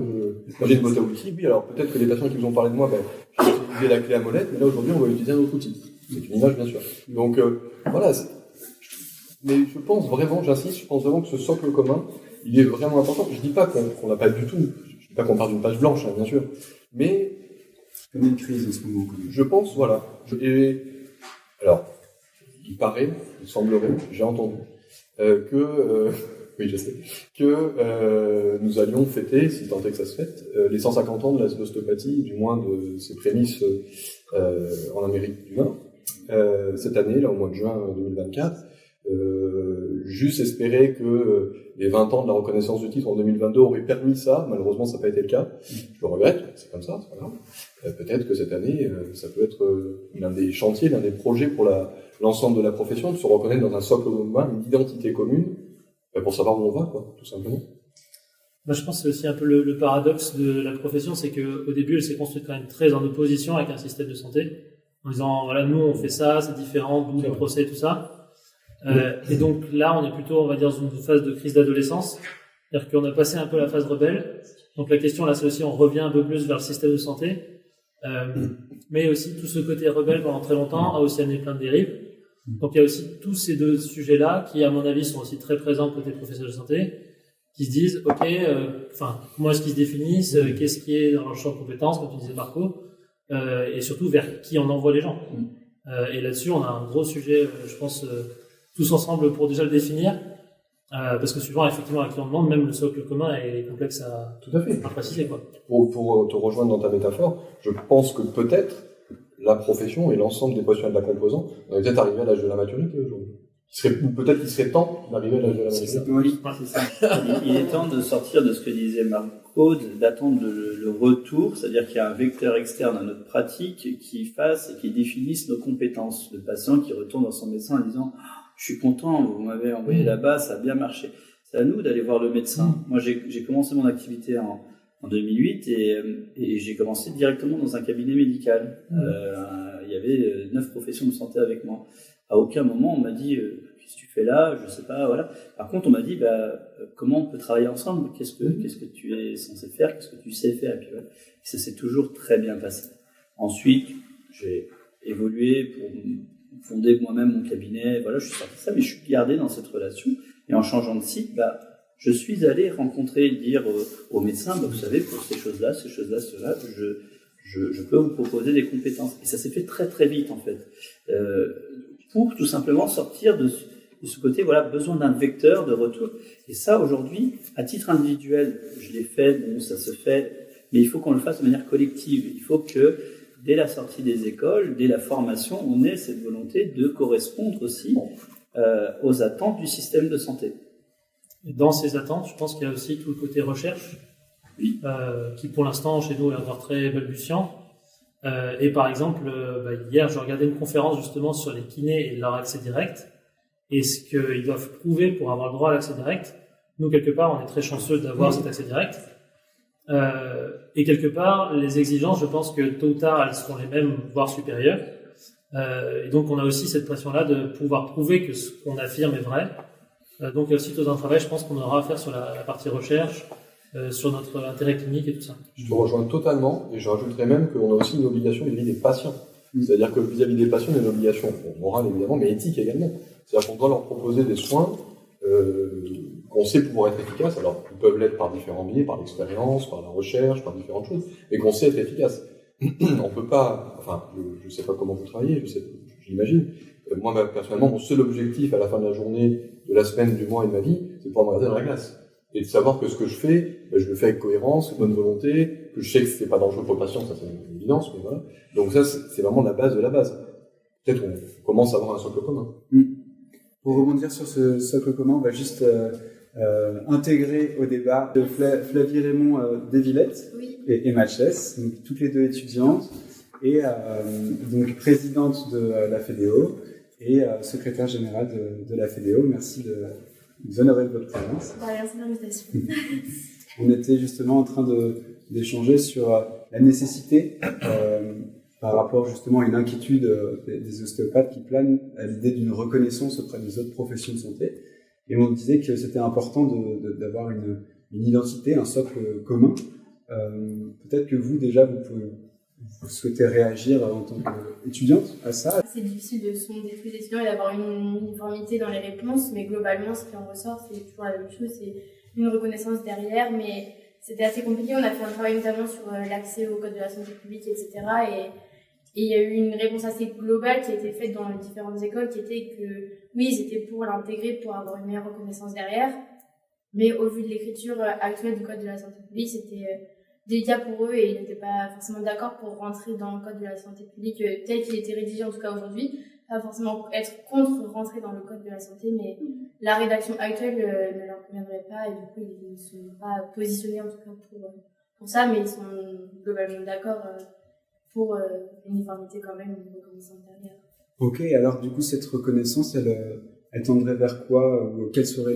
j'ai une boîte à outils, oui, alors peut-être que les patients qui vous ont parlé de moi, j'ai utilisé la clé à molette, mais là, aujourd'hui, on va utiliser un autre outil. C'est une image, bien sûr. Donc, voilà. Mais je pense vraiment que ce socle commun, il est vraiment important. Je dis pas qu'on n'a pas du tout, je dis pas qu'on part d'une page blanche, hein, bien sûr, mais comme une crise en ce moment. Je pense, voilà. Alors, il semblerait, j'ai entendu, oui, je sais, que nous allions fêter, si tant est que ça se fête, les 150 ans de l'ostéopathie, du moins de ses prémices en Amérique du Nord, cette année, là, au mois de juin 2024. Juste espérer que les 20 ans de la reconnaissance du titre en 2022 auraient permis ça. Malheureusement, ça n'a pas été le cas. Je le regrette, c'est comme ça, c'est pas grave. Peut-être que cette année, ça peut être l'un des chantiers, l'un des projets pour l'ensemble de la profession, de se reconnaître dans un socle commun, une identité commune, pour savoir où on va, quoi, tout simplement. Moi, je pense que c'est aussi un peu le paradoxe de la profession, c'est qu'au début, elle s'est construite quand même très en opposition avec un système de santé, en disant, voilà, nous, on fait ça, c'est différent, d'où les procès, tout ça. Et donc là, on est plutôt, on va dire, dans une phase de crise d'adolescence. C'est-à-dire qu'on a passé un peu la phase rebelle. Donc la question là, c'est aussi, on revient un peu plus vers le système de santé. Mais aussi, tout ce côté rebelle pendant très longtemps a aussi amené plein de dérives. Donc il y a aussi tous ces deux sujets-là qui, à mon avis, sont aussi très présents côté professionnel de santé, qui se disent, OK, comment est-ce qu'ils se définissent, qu'est-ce qui est dans leur champ de compétences, comme tu disais Marco, et surtout vers qui on envoie les gens. Et là-dessus, on a un gros sujet, je pense, tous ensemble pour déjà le définir, parce que suivant effectivement à qui on demande, même le socle commun est complexe à préciser, quoi. Pour te rejoindre dans ta métaphore, je pense que peut-être la profession et l'ensemble des professionnels de la composante, on est peut-être arrivé à l'âge de la maturité aujourd'hui. Peut-être qu'il serait temps d'arriver à l'âge de la maturité. Oui, c'est ça. Il est temps de sortir de ce que disait Marco, d'attendre le retour, c'est-à-dire qu'il y a un vecteur externe à notre pratique qui fasse et qui définisse nos compétences. Le patient qui retourne dans son médecin en disant « Je suis content, vous m'avez envoyé là-bas, ça a bien marché ». C'est à nous d'aller voir le médecin. Moi, j'ai commencé mon activité en 2008 et j'ai commencé directement dans un cabinet médical. Il y avait 9 professions de santé avec moi. À aucun moment on m'a dit qu'est-ce que tu fais là, je sais pas, voilà. Par contre on m'a dit comment on peut travailler ensemble, qu'est-ce que tu es censé faire, qu'est-ce que tu sais faire, et puis voilà. Et ça s'est toujours très bien passé. Ensuite j'ai évolué pour fonder moi-même mon cabinet, voilà, je suis sorti de ça, mais je suis gardé dans cette relation. Et en changeant de site, je suis allé rencontrer, dire aux médecins, vous savez, pour ces choses-là, cela, je peux vous proposer des compétences. Et ça s'est fait très très vite en fait. Pour tout simplement sortir de ce côté, voilà, besoin d'un vecteur de retour. Et ça, aujourd'hui, à titre individuel, je l'ai fait, bon, ça se fait, mais il faut qu'on le fasse de manière collective. Il faut que, dès la sortie des écoles, dès la formation, on ait cette volonté de correspondre aussi aux attentes du système de santé. Et dans ces attentes, je pense qu'il y a aussi tout le côté recherche, qui pour l'instant, chez nous, est encore très balbutiant. Et par exemple, hier, je regardais une conférence justement sur les kinés et leur accès direct, et ce qu'ils doivent prouver pour avoir le droit à l'accès direct. Nous, quelque part, on est très chanceux d'avoir cet accès direct. Et quelque part, les exigences, je pense que tôt ou tard, elles seront les mêmes, voire supérieures. Et donc, on a aussi cette pression-là de pouvoir prouver que ce qu'on affirme est vrai. Donc, il y a aussi tout un travail, je pense, qu'on aura à faire sur la partie recherche, sur notre intérêt clinique et tout ça. Je te rejoins totalement, et je rajouterais même qu'on a aussi une obligation vis-à-vis des patients. C'est-à-dire que vis-à-vis des patients, on a une obligation morale évidemment, mais éthique également. C'est-à-dire qu'on doit leur proposer des soins qu'on sait pouvoir être efficaces. Alors, ils peuvent l'être par différents biais, par l'expérience, par la recherche, par différentes choses, mais qu'on sait être efficace. On peut pas, enfin, je sais pas comment vous travaillez, j'imagine. Moi, personnellement, mon seul objectif à la fin de la journée, de la semaine, du mois et de ma vie, c'est de pouvoir me regarder dans la glace. Et de savoir que ce que je fais, je le fais avec cohérence, bonne volonté, que je sais que c'est pas dangereux pour le patient, ça c'est une évidence, mais voilà. Donc ça, c'est vraiment la base de la base. Peut-être qu'on commence à avoir un socle commun. Pour rebondir sur ce socle commun, on va juste intégrer au débat de Flavie Raymond Desvillettes et Emma Chess, donc toutes les deux étudiantes, et donc présidente de la FEDEO et secrétaire générale de la FEDEO. Merci de nous honorer de votre présence. Merci de l'invitation. On était justement en train d'échanger sur la nécessité, par rapport justement à une inquiétude des ostéopathes qui planent à l'idée d'une reconnaissance auprès des autres professions de santé. Et on disait que c'était important d'avoir une identité, un socle commun. Peut-être que vous, déjà, vous souhaitez réagir en tant qu'étudiante à ça. C'est difficile de sonder tous les étudiants et d'avoir une uniformité dans les réponses, mais globalement, ce qui en ressort, c'est toujours la même chose, c'est une reconnaissance derrière, mais c'était assez compliqué. On a fait un travail notamment sur l'accès au code de la santé publique, etc. Et il y a eu une réponse assez globale qui a été faite dans les différentes écoles, qui était que oui, ils étaient pour l'intégrer, pour avoir une meilleure reconnaissance derrière, mais au vu de l'écriture actuelle du code de la santé publique, c'était délicat pour eux et ils n'étaient pas forcément d'accord pour rentrer dans le code de la santé publique tel qu'il était rédigé en tout cas aujourd'hui. Pas forcément être contre rentrer dans le code de la santé, mais la rédaction actuelle ne leur conviendrait pas et du coup ils ne sont pas positionnés en tout cas pour ça, mais ils sont globalement d'accord pour l'uniformité quand même, une reconnaissance derrière. Ok, alors du coup cette reconnaissance, elle tendrait vers quoi ou quelle serait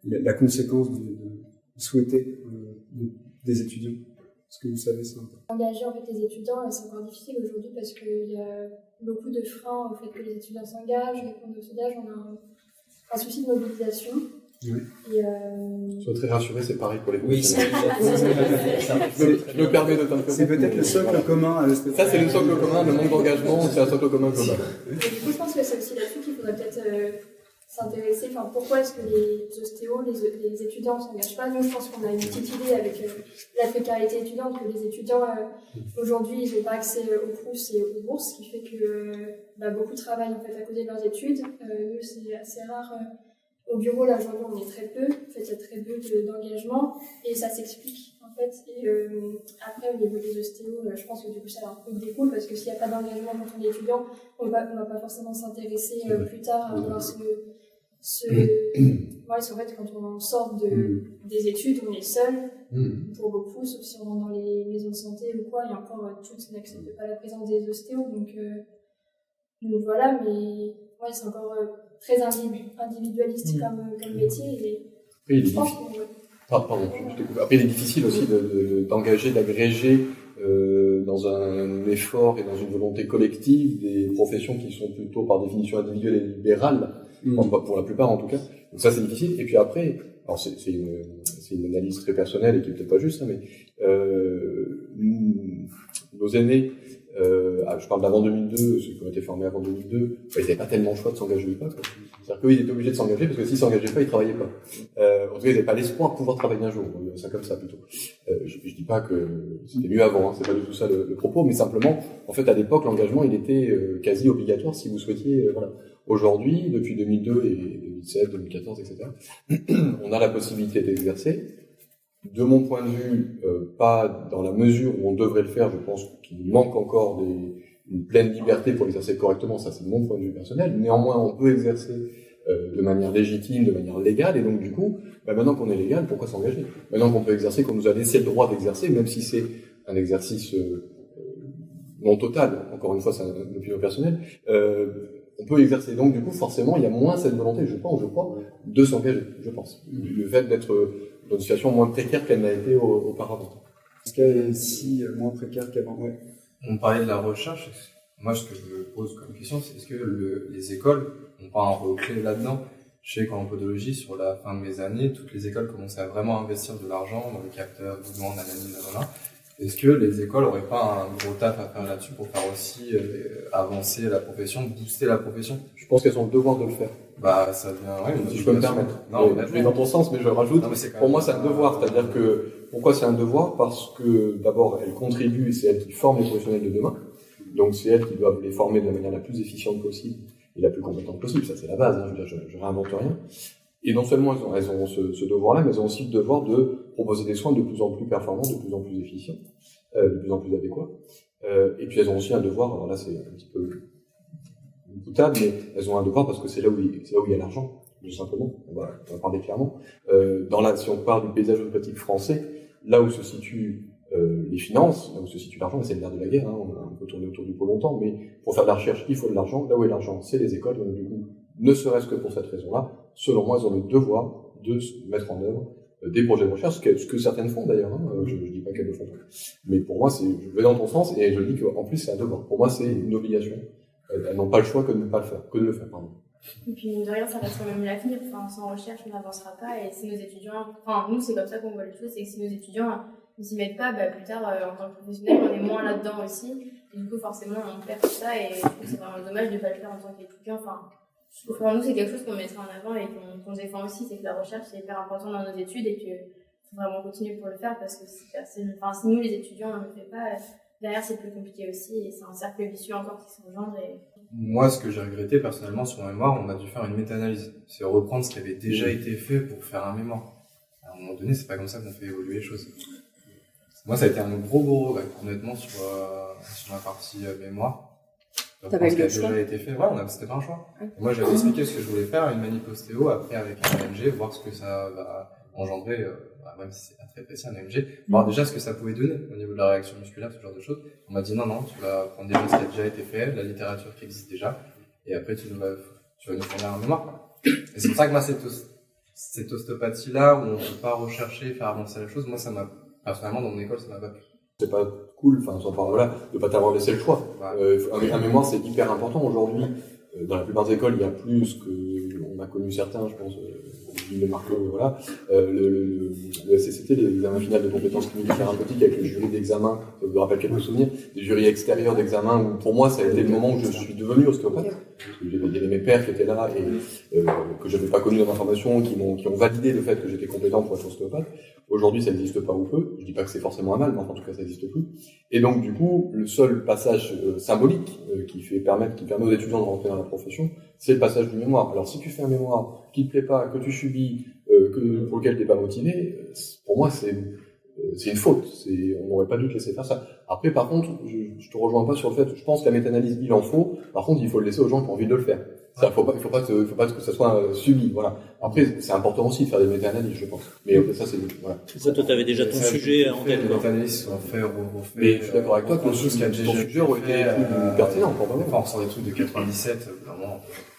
la conséquence souhaitée des étudiants? Est-ce que vous savez ça? Engager en fait les étudiants, c'est encore difficile aujourd'hui parce qu'il y a beaucoup de freins au fait que les étudiants s'engagent, répondent au sondage, on a un souci de mobilisation. Oui. Sois très rassuré, c'est pareil pour les Oui, professionnels. Je me permets de t'interrompre. C'est peut-être le socle commun à l'ostéopathie. Ça, c'est le socle commun, le manque d'engagement, c'est un socle commun commun. Et du coup, je pense que c'est aussi là-dessus qu'il faudrait peut-être s'intéresser. Enfin, pourquoi est-ce que les ostéos, les étudiants ne s'engagent pas? Nous, je pense qu'on a une petite idée avec la précarité étudiante que les étudiants, aujourd'hui, ils n'ont pas accès aux CRUS et aux bourses, ce qui fait que beaucoup travaillent en fait, à côté de leurs études. Nous, c'est assez rare. Au bureau, là, aujourd'hui, on est très peu. En fait, il y a très peu d'engagement et ça s'explique, en fait. Et après, au niveau des ostéos, je pense que du coup, ça leur découle parce que s'il n'y a pas d'engagement quand on est étudiant, on va pas forcément s'intéresser plus tard à voir voilà, en fait, quand on sort des études, on est seul pour beaucoup, sauf si on rentre dans les maisons de santé ou quoi, et encore, toutes n'acceptent pas la présence des ostéos, donc voilà, mais ouais, c'est encore très individualiste comme métier, et Oui, je pense que... Après, il est difficile aussi d'engager, d'agréger dans un effort et dans une volonté collective des professions qui sont plutôt par définition individuelles et libérales, pour la plupart en tout cas. Donc ça, c'est difficile. Et puis après, alors c'est une analyse très personnelle et qui est peut-être pas juste, hein, mais nos aînés, je parle d'avant 2002, ceux qui ont été formés avant 2002, ils n'avaient pas tellement le choix de s'engager ou pas. C'est-à-dire qu'eux, ils étaient obligés de s'engager parce que s'ils s'engageaient pas, ils travaillaient pas. En tout cas, ils n'avaient pas l'espoir de pouvoir travailler un jour. Ça comme ça plutôt. Je dis pas que c'était mieux avant, hein, c'est pas du tout ça le propos, mais simplement, en fait, à l'époque, l'engagement, il était quasi obligatoire si vous souhaitiez, voilà. Aujourd'hui, depuis 2002 et 2007, 2014, etc., on a la possibilité d'exercer. De mon point de vue, pas dans la mesure où on devrait le faire, je pense qu'il manque encore une pleine liberté pour exercer correctement, ça c'est mon point de vue personnel. Néanmoins, on peut exercer de manière légitime, de manière légale, et donc du coup, maintenant qu'on est légal, pourquoi s'engager? Maintenant qu'on peut exercer, qu'on nous a laissé le droit d'exercer, même si c'est un exercice non total, encore une fois c'est une opinion personnelle, on peut exercer. Donc du coup, forcément, il y a moins cette volonté, je crois, de s'engager, je pense. Le fait d'être dans une situation moins précaire qu'elle n'a été auparavant. Est-ce qu'elle est si moins précaire qu'avant? Ouais. On parlait de la recherche. Moi, ce que je me pose comme question, c'est est-ce que les écoles n'ont pas un rôle clé là-dedans? je sais qu'en podologie, sur la fin de mes années, toutes les écoles commençaient à vraiment investir de l'argent dans les capteurs, mouvements, analyse, voilà. Est-ce que les écoles n'auraient pas un gros taf à faire là-dessus pour faire aussi avancer la profession, booster la profession? Je pense qu'elles ont le devoir de le faire. Bah, ça devient, ouais, Si je peux me permettre. Non, je vais dans ton sens, mais je rajoute. Non, mais c'est quand pour même- moi, c'est un devoir. C'est-à-dire que, pourquoi c'est un devoir? Parce que, d'abord, elles contribuent, c'est elles qui forment les professionnels de demain. Donc, c'est elles qui doivent les former de la manière la plus efficiente possible et la plus compétente possible. Ça, c'est la base, hein. Je veux dire, je réinvente rien. Et non seulement elles ont ce devoir-là, mais elles ont aussi le devoir de proposer des soins de plus en plus performants, de plus en plus efficients, de plus en plus adéquats. Et puis elles ont aussi un devoir, alors là c'est un petit peu boutade, mais elles ont un devoir parce que c'est là où il y a l'argent, tout simplement. On va parler clairement. Si on parle du paysage politique français, là où se situent les finances, là où se situe l'argent, c'est le nerf de la guerre, hein, on peut tourner autour du pot longtemps, mais pour faire de la recherche, il faut de l'argent. Là où est l'argent, c'est les écoles, donc du coup, ne serait-ce que pour cette raison-là, selon moi, elles ont le devoir de mettre en œuvre des projets de recherche, ce que certaines font d'ailleurs, hein, je dis pas qu'elles le font pas. Mais pour moi, je vais dans ton sens, et je dis qu'en plus, c'est un devoir. Pour moi, c'est une obligation. Elles n'ont pas le choix que de ne pas le faire, pardon. Et puis, mine de rien, ça reste quand même l'avenir. Enfin, sans recherche, on n'avancera pas. Et si nos étudiants, enfin, nous, c'est comme ça qu'on voit les choses, c'est que si nos étudiants ne s'y mettent pas, bah, plus tard, en tant que professionnel, on est moins là-dedans aussi. Et du coup, forcément, on perd tout ça. Et je trouve que c'est vraiment dommage de ne pas le faire en tant qu'étudiant. Enfin, pour nous, c'est quelque chose qu'on mettra en avant et qu'on défend aussi. C'est que la recherche, c'est hyper important dans nos études et qu'il faut vraiment continuer pour le faire parce que si nous, les étudiants, on ne le fait pas, derrière, c'est plus compliqué aussi. Et c'est un cercle vicieux encore qui s'engendre. Moi, ce que j'ai regretté personnellement sur mon mémoire, on a dû faire une méta-analyse. C'est reprendre ce qui avait déjà été fait pour faire un mémoire. À un moment donné, c'est pas comme ça qu'on fait évoluer les choses. Moi, ça a été un gros regret, honnêtement, sur la partie mémoire. T'as pas eu ce qui le a choix? déjà été fait. Ouais, c'était pas un choix. Ouais. Moi, j'avais expliqué ce que je voulais faire, une manip ostéo, après avec un AMG, voir ce que ça va engendrer, même si c'est pas très précis, un AMG, voir déjà ce que ça pouvait donner au niveau de la réaction musculaire, ce genre de choses. On m'a dit non, tu vas prendre déjà ce qui a déjà été fait, la littérature qui existe déjà, et après tu vas nous fournir un mémoire. Et c'est pour ça que moi, cette ostéopathie-là, où on peut pas rechercher, faire avancer la chose, moi, personnellement, dans mon école, ça m'a pas plu. C'est pas cool, enfin, sans parler là, de pas t'avoir laissé le choix. Un mémoire, c'est hyper important aujourd'hui. Dans la plupart des écoles, il y a plus que, on a connu certains, je pense, le Marco, voilà, le SCCT, l'examen final de compétences cliniques et thérapeutiques avec le jury d'examen, ça vous rappelle quelques souvenirs, des jurys extérieurs d'examen où, pour moi, ça a été le moment où je suis devenu ostéopathe. Parce que il y avait mes pairs qui étaient là et, que j'avais pas connu dans ma formation, qui ont validé le fait que j'étais compétent pour être ostéopathe. Aujourd'hui, ça n'existe pas ou peu. Je dis pas que c'est forcément un mal, mais en tout cas, ça n'existe plus. Et donc, du coup, le seul passage symbolique qui permet aux étudiants de rentrer dans la profession, c'est le passage du mémoire. Alors, si tu fais un mémoire qui te plaît pas, que tu subis, pour lequel t'es pas motivé, pour moi, c'est une faute. On n'aurait pas dû te laisser faire ça. Après, par contre, je te rejoins pas sur le fait, je pense que la méta-analyse, il en faut. Par contre, il faut le laisser aux gens qui ont envie de le faire. Ça, faut pas que ça soit subi, voilà. Après, c'est important aussi de faire des méta-analyses, je pense. Mais ça, c'est, voilà. Ça, toi, t'avais déjà ton sujet en tête, Les quoi. méta-analyses sont faits, refait. Mais je suis d'accord avec toi que quelque chose qui a déjà ton sujet aurait été plus pertinent, probablement. Enfin, on sort des trucs de 97, vraiment.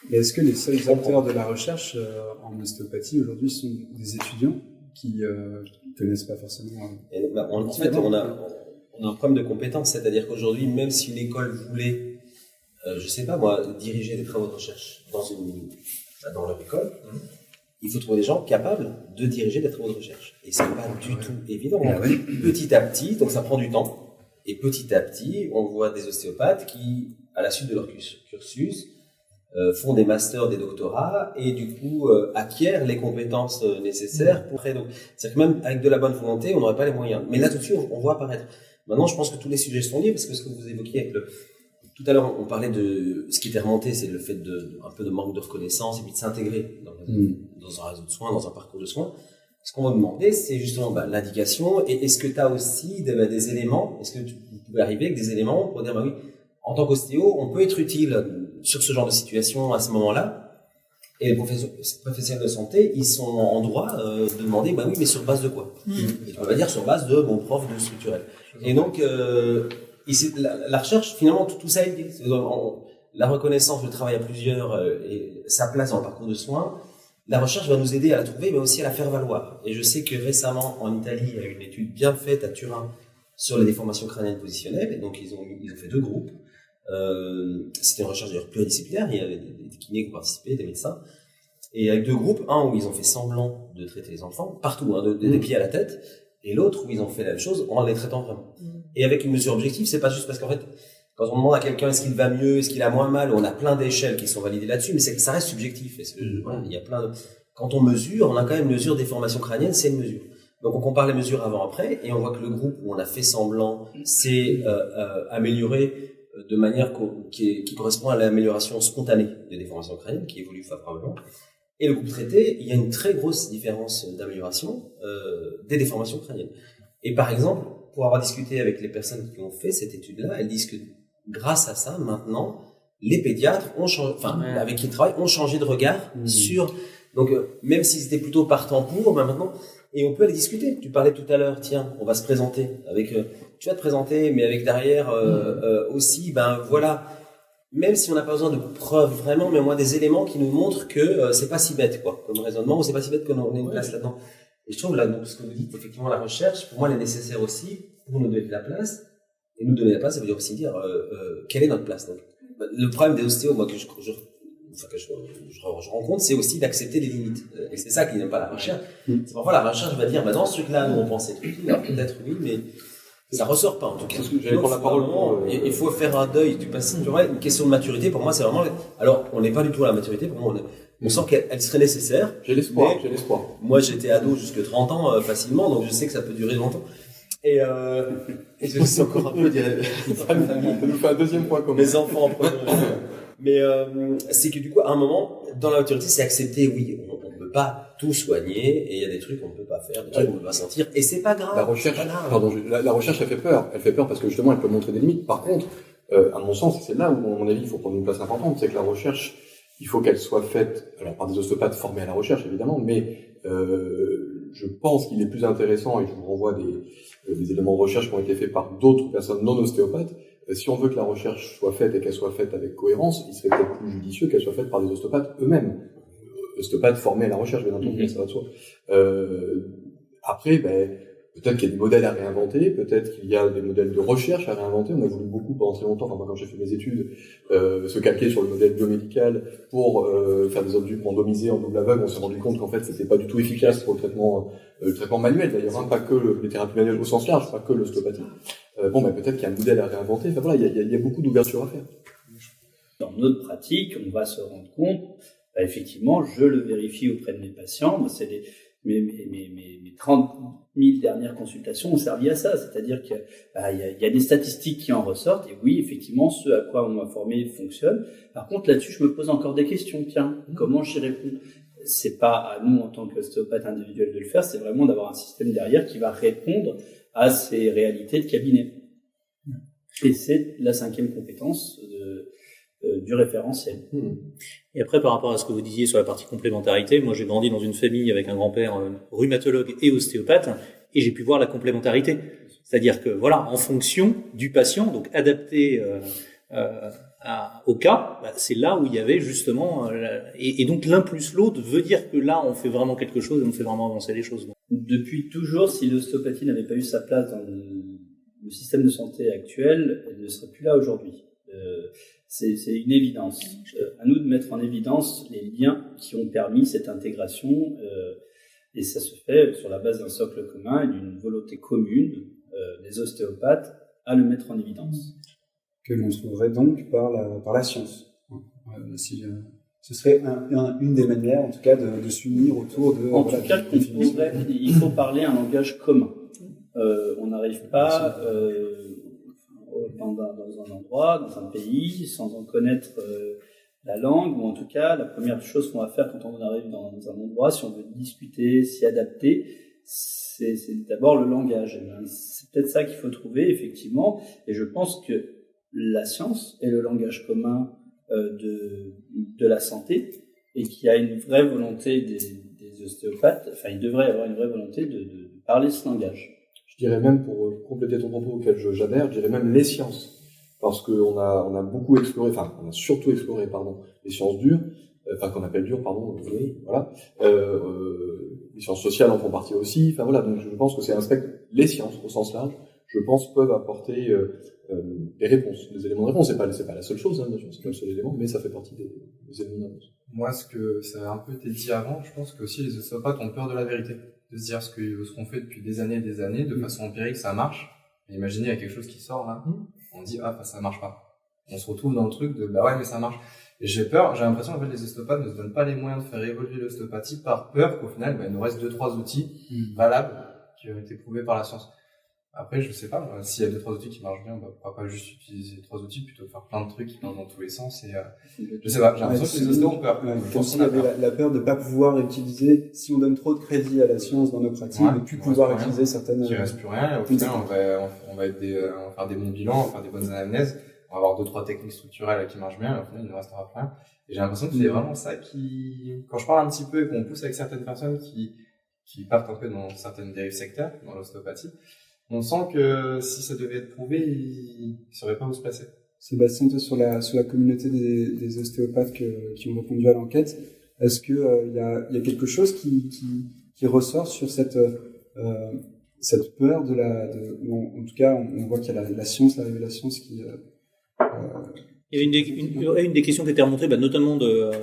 Mais est-ce que les seuls acteurs de la recherche en ostéopathie aujourd'hui sont des étudiants qui connaissent pas forcément En fait, on a un problème de compétence, c'est-à-dire qu'aujourd'hui, même si une école voulait, je sais pas moi, diriger des travaux de recherche dans leur école, il faut trouver des gens capables de diriger des travaux de recherche. Et c'est pas du tout évident. Petit à petit, donc ça prend du temps, et petit à petit, on voit des ostéopathes qui, à la suite de leur cursus, font des masters, des doctorats, et du coup acquièrent les compétences nécessaires pour donc, c'est-à-dire que même avec de la bonne volonté, on n'aurait pas les moyens. Mais là tout de suite, on voit apparaître. Maintenant, je pense que tous les sujets sont liés, parce que ce que vous évoquiez avec tout à l'heure, on parlait de ce qui était remonté, c'est le fait un peu de manque de reconnaissance et puis de s'intégrer dans un réseau de soins, dans un parcours de soins. Ce qu'on va vous demander, c'est justement l'indication. Et est-ce que tu as aussi des éléments, est-ce que vous pouvez arriver avec des éléments pour dire, oui, en tant qu'ostéo, on peut être utile sur ce genre de situation à ce moment-là. Et les professionnels de santé, ils sont en droit de demander, oui, mais sur base de quoi? Et on va dire sur base de mon prof de structurel. Et donc, la recherche, finalement, tout ça est lié. La reconnaissance, le travail à plusieurs et sa place dans le parcours de soins, la recherche va nous aider à la trouver, mais aussi à la faire valoir. Et je sais que récemment, en Italie, il y a eu une étude bien faite à Turin sur les déformations crâniennes positionnelles. Et donc, ils ont fait 2 groupes. C'était une recherche d'ailleurs pluridisciplinaire. Il y avait des kinés qui ont participé, des médecins. Et avec 2 groupes, un où ils ont fait semblant de traiter les enfants, partout, des pieds à la tête, et l'autre où ils ont fait la même chose en les traitant vraiment. Et avec une mesure objective, c'est pas juste parce qu'en fait, quand on demande à quelqu'un est-ce qu'il va mieux, est-ce qu'il a moins mal, on a plein d'échelles qui sont validées là-dessus, mais ça reste subjectif. Voilà, il y a plein de... Quand on mesure, on a quand même une mesure des formations crâniennes, c'est une mesure. Donc on compare les mesures avant-après, et on voit que le groupe où on a fait semblant s'est amélioré de manière qui correspond à l'amélioration spontanée des déformations crâniennes, qui évolue favorablement. Et le groupe traité, il y a une très grosse différence d'amélioration des déformations crâniennes. Et par exemple, pour avoir discuté avec les personnes qui ont fait cette étude-là, elles disent que grâce à ça, maintenant, les pédiatres ont changé, avec qui ils travaillent, ont changé de regard sur. Donc, même s'ils étaient plutôt partants pour, maintenant, et on peut aller discuter. Tu parlais tout à l'heure, tiens, on va se présenter avec. Tu vas te présenter, mais avec derrière aussi, voilà. Même si on n'a pas besoin de preuves vraiment, mais au moins des éléments qui nous montrent que c'est pas si bête, quoi, comme raisonnement, ou c'est pas si bête qu'on ait une place là-dedans. Et je trouve là, donc, ce que vous dites, effectivement, la recherche, pour moi, elle est nécessaire aussi pour nous donner de la place. Et nous donner la place, ça veut dire aussi dire quelle est notre place. Donc, le problème des ostéos, moi, que je rencontre, c'est aussi d'accepter les limites. Et c'est ça qui n'aime pas la recherche. C'est parfois la recherche va dire, dans ce truc-là, nous on pensait tout, peut-être oui, mais ça ressort pas en tout cas. Parce que j'allais prendre la parole. Il faut faire un deuil du passé. Tu vois, une question de maturité, pour moi, c'est vraiment. Alors, on n'est pas du tout à la maturité. Pour moi, on sent qu'elle serait nécessaire. J'ai l'espoir. Moi, j'étais ado jusque 30 ans facilement, donc je sais que ça peut durer longtemps. Et je suis encore un peu ça nous fait un deuxième point commun. Mes enfants en premier. Mais c'est que du coup, à un moment, dans la maturité, c'est accepter, oui, on ne peut pas tout soigner, et il y a des trucs qu'on ne peut pas faire, des trucs qu'on ne peut pas sentir, et c'est pas grave. La recherche, la recherche, elle fait peur. Elle fait peur parce que justement, elle peut montrer des limites. Par contre, à mon sens, c'est là où, à mon avis, il faut prendre une place importante, c'est que la recherche, il faut qu'elle soit faite, alors par des ostéopathes formés à la recherche, évidemment, mais je pense qu'il est plus intéressant, et je vous renvoie des éléments de recherche qui ont été faits par d'autres personnes non ostéopathes. Si on veut que la recherche soit faite et qu'elle soit faite avec cohérence, il serait peut-être plus judicieux qu'elle soit faite par des ostéopathes eux-mêmes. Ostéopathes formés à la recherche, bien entendu, ça va de soi. Après, peut-être qu'il y a des modèles à réinventer, peut-être qu'il y a des modèles de recherche à réinventer. On a voulu beaucoup pendant très longtemps, moi quand j'ai fait mes études, se calquer sur le modèle biomédical pour faire des obus randomisés en double aveugle. On s'est rendu compte qu'en fait c'était pas du tout efficace pour le traitement manuel d'ailleurs, pas que les thérapies manuelles au sens large, pas que l'ostéopathie. Peut-être qu'il y a un modèle à réinventer. Enfin voilà, il y a beaucoup d'ouverture à faire. Dans notre pratique, on va se rendre compte, effectivement, je le vérifie auprès de mes patients. Moi, c'est mes 30 000 dernières consultations ont servi à ça. C'est-à-dire qu'il y a des statistiques qui en ressortent. Et oui, effectivement, ce à quoi on m'a formé fonctionne. Par contre, là-dessus, je me pose encore des questions. Tiens, comment j'y réponds? C'est pas à nous, en tant qu'ostéopathe individuel, de le faire. C'est vraiment d'avoir un système derrière qui va répondre à ces réalités de cabinet. Et c'est la 5e compétence du référentiel. Et après, par rapport à ce que vous disiez sur la partie complémentarité, moi j'ai grandi dans une famille avec un grand-père rhumatologue et ostéopathe, et j'ai pu voir la complémentarité. C'est-à-dire que voilà, en fonction du patient, donc adapté au cas, c'est là où il y avait justement, et donc l'un plus l'autre veut dire que là on fait vraiment quelque chose et on fait vraiment avancer les choses. Depuis toujours, si l'ostéopathie n'avait pas eu sa place dans le système de santé actuel, elle ne serait plus là aujourd'hui. C'est une évidence. À nous de mettre en évidence les liens qui ont permis cette intégration, et ça se fait sur la base d'un socle commun et d'une volonté commune des ostéopathes à le mettre en évidence. Que l'on trouverait donc par la science. Ce serait une des manières, en tout cas, de s'unir autour de... En tout cas, il faut parler un langage commun. On n'arrive pas dans un endroit, dans un pays, sans en connaître la langue, ou en tout cas, la première chose qu'on va faire quand on arrive dans un endroit, si on veut discuter, s'y adapter, c'est d'abord le langage. C'est peut-être ça qu'il faut trouver, effectivement, et je pense que la science est le langage commun de la santé, et qu'il y a une vraie volonté des ostéopathes, enfin il devrait y avoir une vraie volonté de parler ce langage. Je dirais même, pour compléter ton propos auquel j'adhère, je dirais même les sciences. Parce qu'on a beaucoup exploré, on a surtout exploré, les sciences dures, qu'on appelle dures, oui, voilà. Les sciences sociales en font partie aussi, donc je pense que c'est un spectre, les sciences au sens large, je pense, peuvent apporter des réponses, des éléments de réponse. C'est pas la seule chose, bien sûr, c'est pas le seul élément, mais ça fait partie des éléments de réponse. Moi, ça a un peu été dit avant, je pense que aussi les ostéopathes ont peur de la vérité. De se dire ce qu'on fait depuis des années, de façon empirique, ça marche. Mais imaginez, il y a quelque chose qui sort là, on dit, ça marche pas. On se retrouve dans le truc de, ouais, mais ça marche. Et j'ai l'impression qu'en fait, les ostéopathes ne se donnent pas les moyens de faire évoluer l'ostéopathie par peur qu'au final, il nous reste 2-3 outils valables qui ont été prouvés par la science. Après, je sais pas, s'il y a 2-3 outils qui marchent bien, pourquoi pas juste utiliser 3 outils plutôt que faire plein de trucs qui vont dans tous les sens je sais pas, j'ai l'impression que les ostéos ont peur. Comme s'il y avait la peur de pas pouvoir utiliser, si on donne trop de crédit à la science dans nos pratiques, de plus pouvoir utiliser certaines... Il reste plus rien, et au final, on va faire des bons bilans, on va faire des bonnes anamnèses, on va avoir 2-3 techniques structurelles qui marchent bien, et au final, il ne restera plus rien. Et j'ai l'impression que c'est vraiment ça quand je parle un petit peu et qu'on pousse avec certaines personnes qui partent un peu dans certaines dérives sectaires, dans l'ostéopathie, on sent que si ça devait être prouvé, ils ne sauraient pas où se placer. Sébastien, toi, sur la communauté des ostéopathes qui ont répondu à l'enquête, est-ce que il y a quelque chose qui ressort sur cette peur en tout cas, on voit qu'il y a la science, l'arrivée de la science qui... Il y a une des questions qui a été remontée, notamment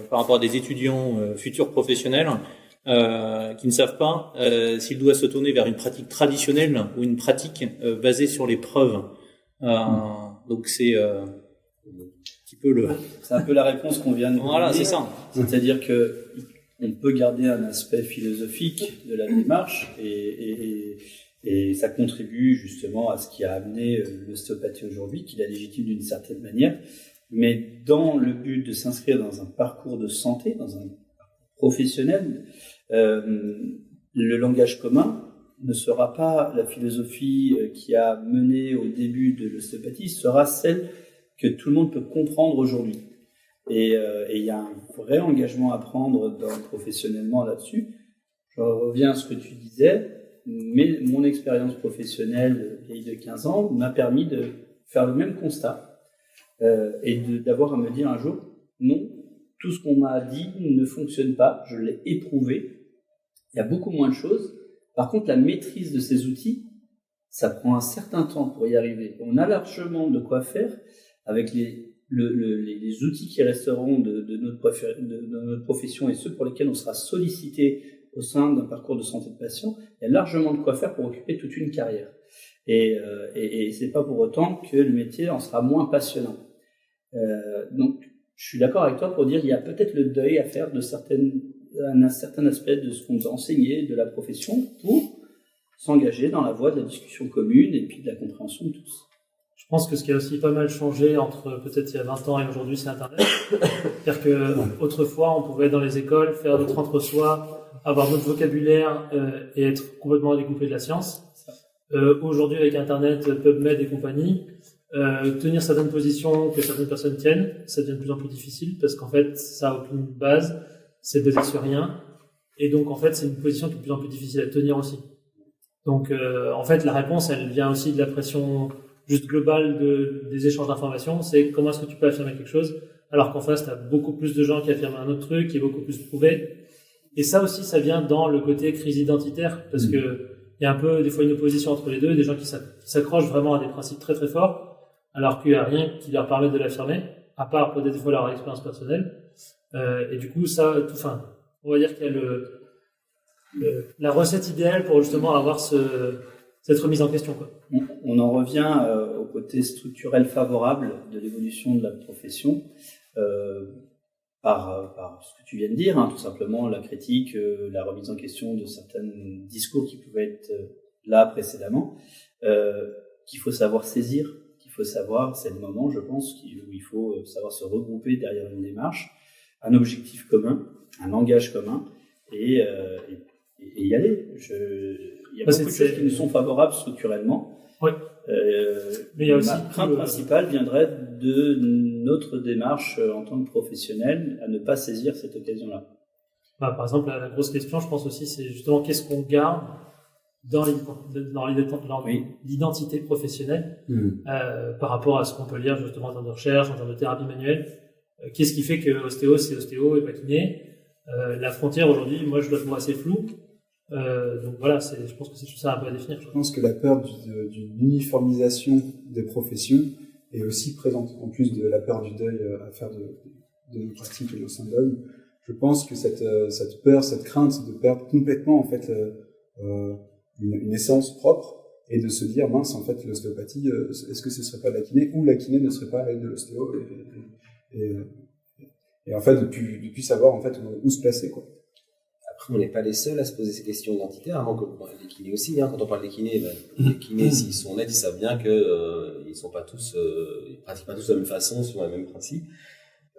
par rapport à des étudiants futurs professionnels, qui ne savent pas s'ils doivent se tourner vers une pratique traditionnelle ou une pratique basée sur les preuves. Donc c'est un petit peu c'est un peu la réponse qu'on vient de donner. Voilà, c'est ça. C'est-à-dire que on peut garder un aspect philosophique de la démarche et ça contribue justement à ce qui a amené l'ostéopathie aujourd'hui, qui la légitime d'une certaine manière, mais dans le but de s'inscrire dans un parcours de santé, dans un parcours professionnel, le langage commun ne sera pas la philosophie qui a mené au début de l'ostéopathie, sera celle que tout le monde peut comprendre aujourd'hui. Et il y a un vrai engagement à prendre professionnellement là-dessus. Je reviens à ce que tu disais, mais mon expérience professionnelle vieille de 15 ans m'a permis de faire le même constat et d'avoir à me dire un jour, non, tout ce qu'on m'a dit ne fonctionne pas, je l'ai éprouvé, il y a beaucoup moins de choses. Par contre, la maîtrise de ces outils, ça prend un certain temps pour y arriver. On a largement de quoi faire avec les outils qui resteront de notre profession et ceux pour lesquels on sera sollicité au sein d'un parcours de santé de patient. Il y a largement de quoi faire pour occuper toute une carrière. Et c'est pas pour autant que le métier en sera moins passionnant. Donc, je suis d'accord avec toi pour dire qu'il y a peut-être le deuil à faire un certain aspect de ce qu'on nous a enseigné de la profession pour s'engager dans la voie de la discussion commune et puis de la compréhension de tous. Je pense que ce qui a aussi pas mal changé entre peut-être il y a 20 ans et aujourd'hui, c'est Internet. C'est-à-dire que autrefois, on pouvait dans les écoles faire notre entre-soi, avoir notre vocabulaire et être complètement découpé de la science. Aujourd'hui, avec Internet, PubMed et compagnie, tenir certaines positions que certaines personnes tiennent, ça devient de plus en plus difficile parce qu'en fait, ça n'a aucune base, c'est basé sur rien. Et donc, en fait, c'est une position qui est de plus en plus difficile à tenir aussi. Donc, en fait, la réponse, elle vient aussi de la pression juste globale des échanges d'informations. C'est comment est-ce que tu peux affirmer quelque chose alors qu'en face, tu as beaucoup plus de gens qui affirment un autre truc qui est beaucoup plus prouvé. Et ça aussi, ça vient dans le côté crise identitaire parce que il y a un peu, des fois, une opposition entre les deux, des gens qui s'accrochent vraiment à des principes très très forts alors qu'il n'y a rien qui leur permette de l'affirmer, à part peut-être des fois leur expérience personnelle. Et du coup, on va dire qu'il y a la recette idéale pour justement avoir cette remise en question, quoi. On en revient au côté structurel favorable de l'évolution de la profession par ce que tu viens de dire, tout simplement la critique, la remise en question de certains discours qui pouvaient être là précédemment, qu'il faut savoir saisir, c'est le moment, je pense, où il faut savoir se regrouper derrière une démarche, un objectif commun, un langage commun, et y aller. Il y a beaucoup de choses qui nous sont favorables structurellement. Oui. Mais il y a aussi ma crainte principale viendrait de notre démarche en tant que professionnel à ne pas saisir cette occasion-là. Par exemple, la grosse question, je pense aussi, c'est justement qu'est-ce qu'on garde dans l'identité professionnelle par rapport à ce qu'on peut lire justement en termes de recherche, en termes de thérapie manuelle. Qu'est-ce qui fait que ostéo, c'est ostéo et pas kiné? La frontière aujourd'hui, moi, je la trouve assez floue. Donc voilà, je pense que c'est tout ça un peu à définir. Je pense que la peur d'une uniformisation des professions est aussi présente, en plus de la peur du deuil à faire de nos pratiques et de nos symboles. je pense que cette peur, cette crainte de perdre complètement en fait une essence propre et de se dire mince en fait l'ostéopathie, est-ce que ce serait pas de la kiné ou la kiné ne serait pas de l'ostéo et en fait depuis savoir en fait où se placer quoi. Après, on n'est pas les seuls à se poser ces questions identitaires, avant que les kinés aussi. Quand on parle des kinés, les kinés, s'ils sont honnêtes, ils savent bien que ils sont pas tous, ils pratiquent pas tous de la même façon, selon les mêmes principes.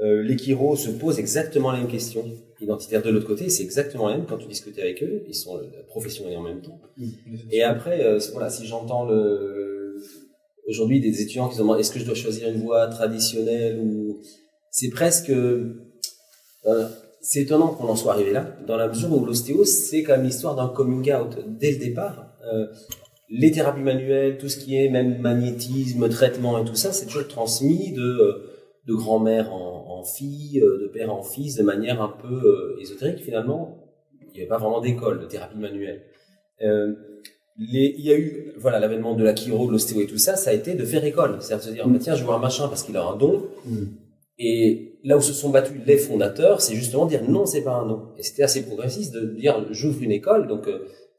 Les chiros se posent exactement la même question identitaire de l'autre côté, c'est exactement la même quand tu discutes avec eux, ils sont professionnels en même temps. Et après, voilà, si j'entends aujourd'hui des étudiants qui se demandent est-ce que je dois choisir une voie traditionnelle ou c'est presque c'est étonnant qu'on en soit arrivé là, dans la mesure où l'ostéo, c'est quand même l'histoire d'un coming out dès le départ. Les thérapies manuelles, tout ce qui est même magnétisme, traitement et tout ça, c'est toujours transmis de grand-mère en fille, de père en fils, de manière un peu ésotérique. Finalement, il n'y avait pas vraiment d'école de thérapie manuelle. Il y a eu, voilà, l'avènement de la chiro, de l'ostéo et tout ça, ça a été de faire école. C'est-à-dire de se dire, bah, tiens, je vois un machin parce qu'il a un don. Et là où se sont battus les fondateurs, c'est justement dire non, c'est pas un don. Et c'était assez progressiste de dire j'ouvre une école, donc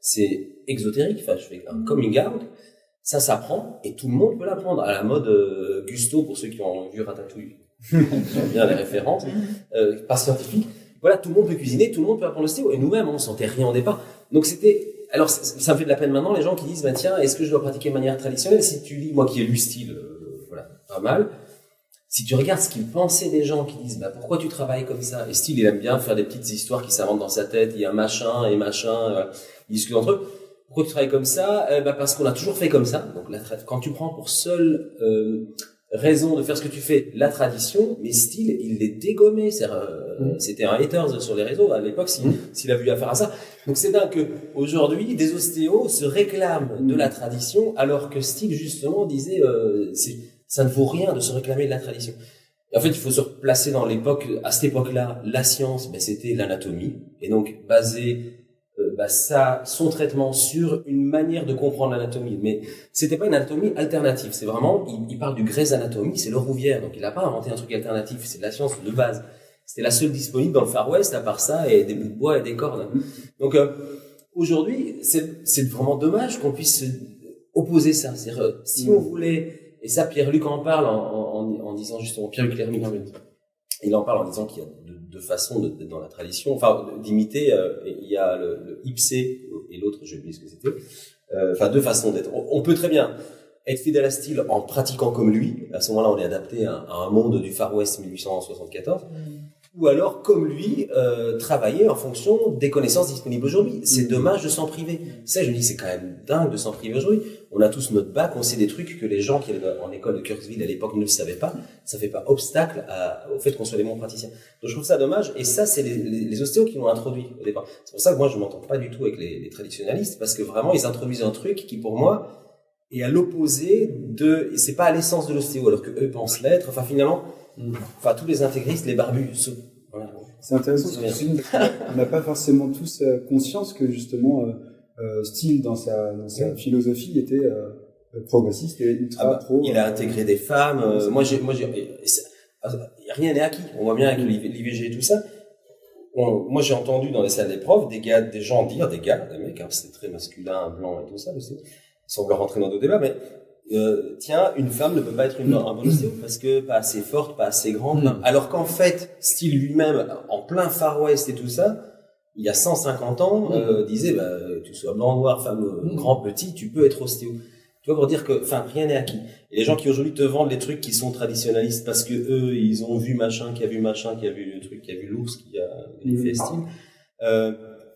c'est exotérique, enfin je fais un coming out, ça s'apprend et tout le monde peut l'apprendre. À la mode Gusto, pour ceux qui ont vu Ratatouille, j'aime bien les références, pas scientifique. Voilà, tout le monde peut cuisiner, tout le monde peut apprendre l'ostéo. Et nous-mêmes, on sentait rien au départ. Donc c'était, alors ça me fait de la peine maintenant, les gens qui disent, bah tiens, est-ce que je dois pratiquer de manière traditionnelle? Si tu lis, moi qui ai lu style, voilà, pas mal. Si tu regardes ce qu'ils pensaient des gens qui disent bah pourquoi tu travailles comme ça, et style il aime bien faire des petites histoires qui s'inventent dans sa tête, il y a machin et machin, ils discutent entre eux. Pourquoi tu travailles comme ça? Parce qu'on a toujours fait comme ça. Donc quand tu prends pour seule raison de faire ce que tu fais la tradition, mais style il l'est dégommé. C'était un haters sur les réseaux à l'époque s'il a vu affaire à ça. Donc c'est dingue que aujourd'hui des ostéos se réclament de la tradition alors que style justement disait ça ne vaut rien de se réclamer de la tradition. Et en fait, il faut se replacer dans l'époque. À cette époque-là, la science, c'était l'anatomie, et donc baser son traitement sur une manière de comprendre l'anatomie. Mais c'était pas une anatomie alternative. C'est vraiment, il parle du Grey's Anatomy, c'est le Rouvière, donc il n'a pas inventé un truc alternatif. C'est de la science de base. C'était la seule disponible dans le Far West, à part ça, et des bouts de bois et des cordes. Donc aujourd'hui, c'est vraiment dommage qu'on puisse opposer ça. C'est-à-dire, si on voulait. Et ça, Pierre-Luc en parle en disant justement, Pierre-Luc Lhermitte, il en parle en disant qu'il y a deux façons dans la tradition, enfin, d'imiter, il y a le ipsé et l'autre, j'ai oublié ce que c'était, enfin, deux façons d'être. On peut très bien être fidèle à style en pratiquant comme lui, à ce moment-là, on est adapté à un monde du Far West 1874, ou alors, comme lui, travailler en fonction des connaissances disponibles aujourd'hui. C'est dommage de s'en priver. Ça, je me dis, c'est quand même dingue de s'en priver aujourd'hui. On a tous notre bac, on sait des trucs que les gens qui étaient en école de Kirksville à l'époque ne le savaient pas. Ça fait pas obstacle au fait qu'on soit des bons praticiens. Donc je trouve ça dommage, et ça, c'est les ostéos qui l'ont introduit au départ. C'est pour ça que moi, je m'entends pas du tout avec les traditionnalistes, parce que vraiment, ils introduisent un truc qui, pour moi, est à l'opposé c'est pas à l'essence de l'ostéo, alors que eux pensent l'être. Enfin, finalement, enfin, tous les intégristes, les barbus, voilà. C'est intéressant ce que tu dis. On n'a pas forcément tous conscience que justement Steele dans sa philosophie était progressiste et ultra pro. Il a intégré des femmes. Rien n'est acquis. On voit bien avec l'IVG et tout ça. Moi j'ai entendu dans les salles d'épreuve des gens dire, des mecs, hein, c'est très masculin, blanc et tout ça aussi, sans vouloir rentrer dans d'autres débats, mais tiens, une femme ne peut pas être un bon ostéo parce que pas assez forte, pas assez grande. Alors qu'en fait, Steele lui-même, en plein Far West et tout ça, il y a 150 ans, disait, tu sois blanc, noir, femme, grand, petit, tu peux être ostéo. Tu vois, pour dire que, enfin, rien n'est acquis. Et les gens qui aujourd'hui te vendent les trucs qui sont traditionnalistes parce que eux, ils ont vu machin, qui a vu le truc, qui a vu l'ours, qui a fait Steele,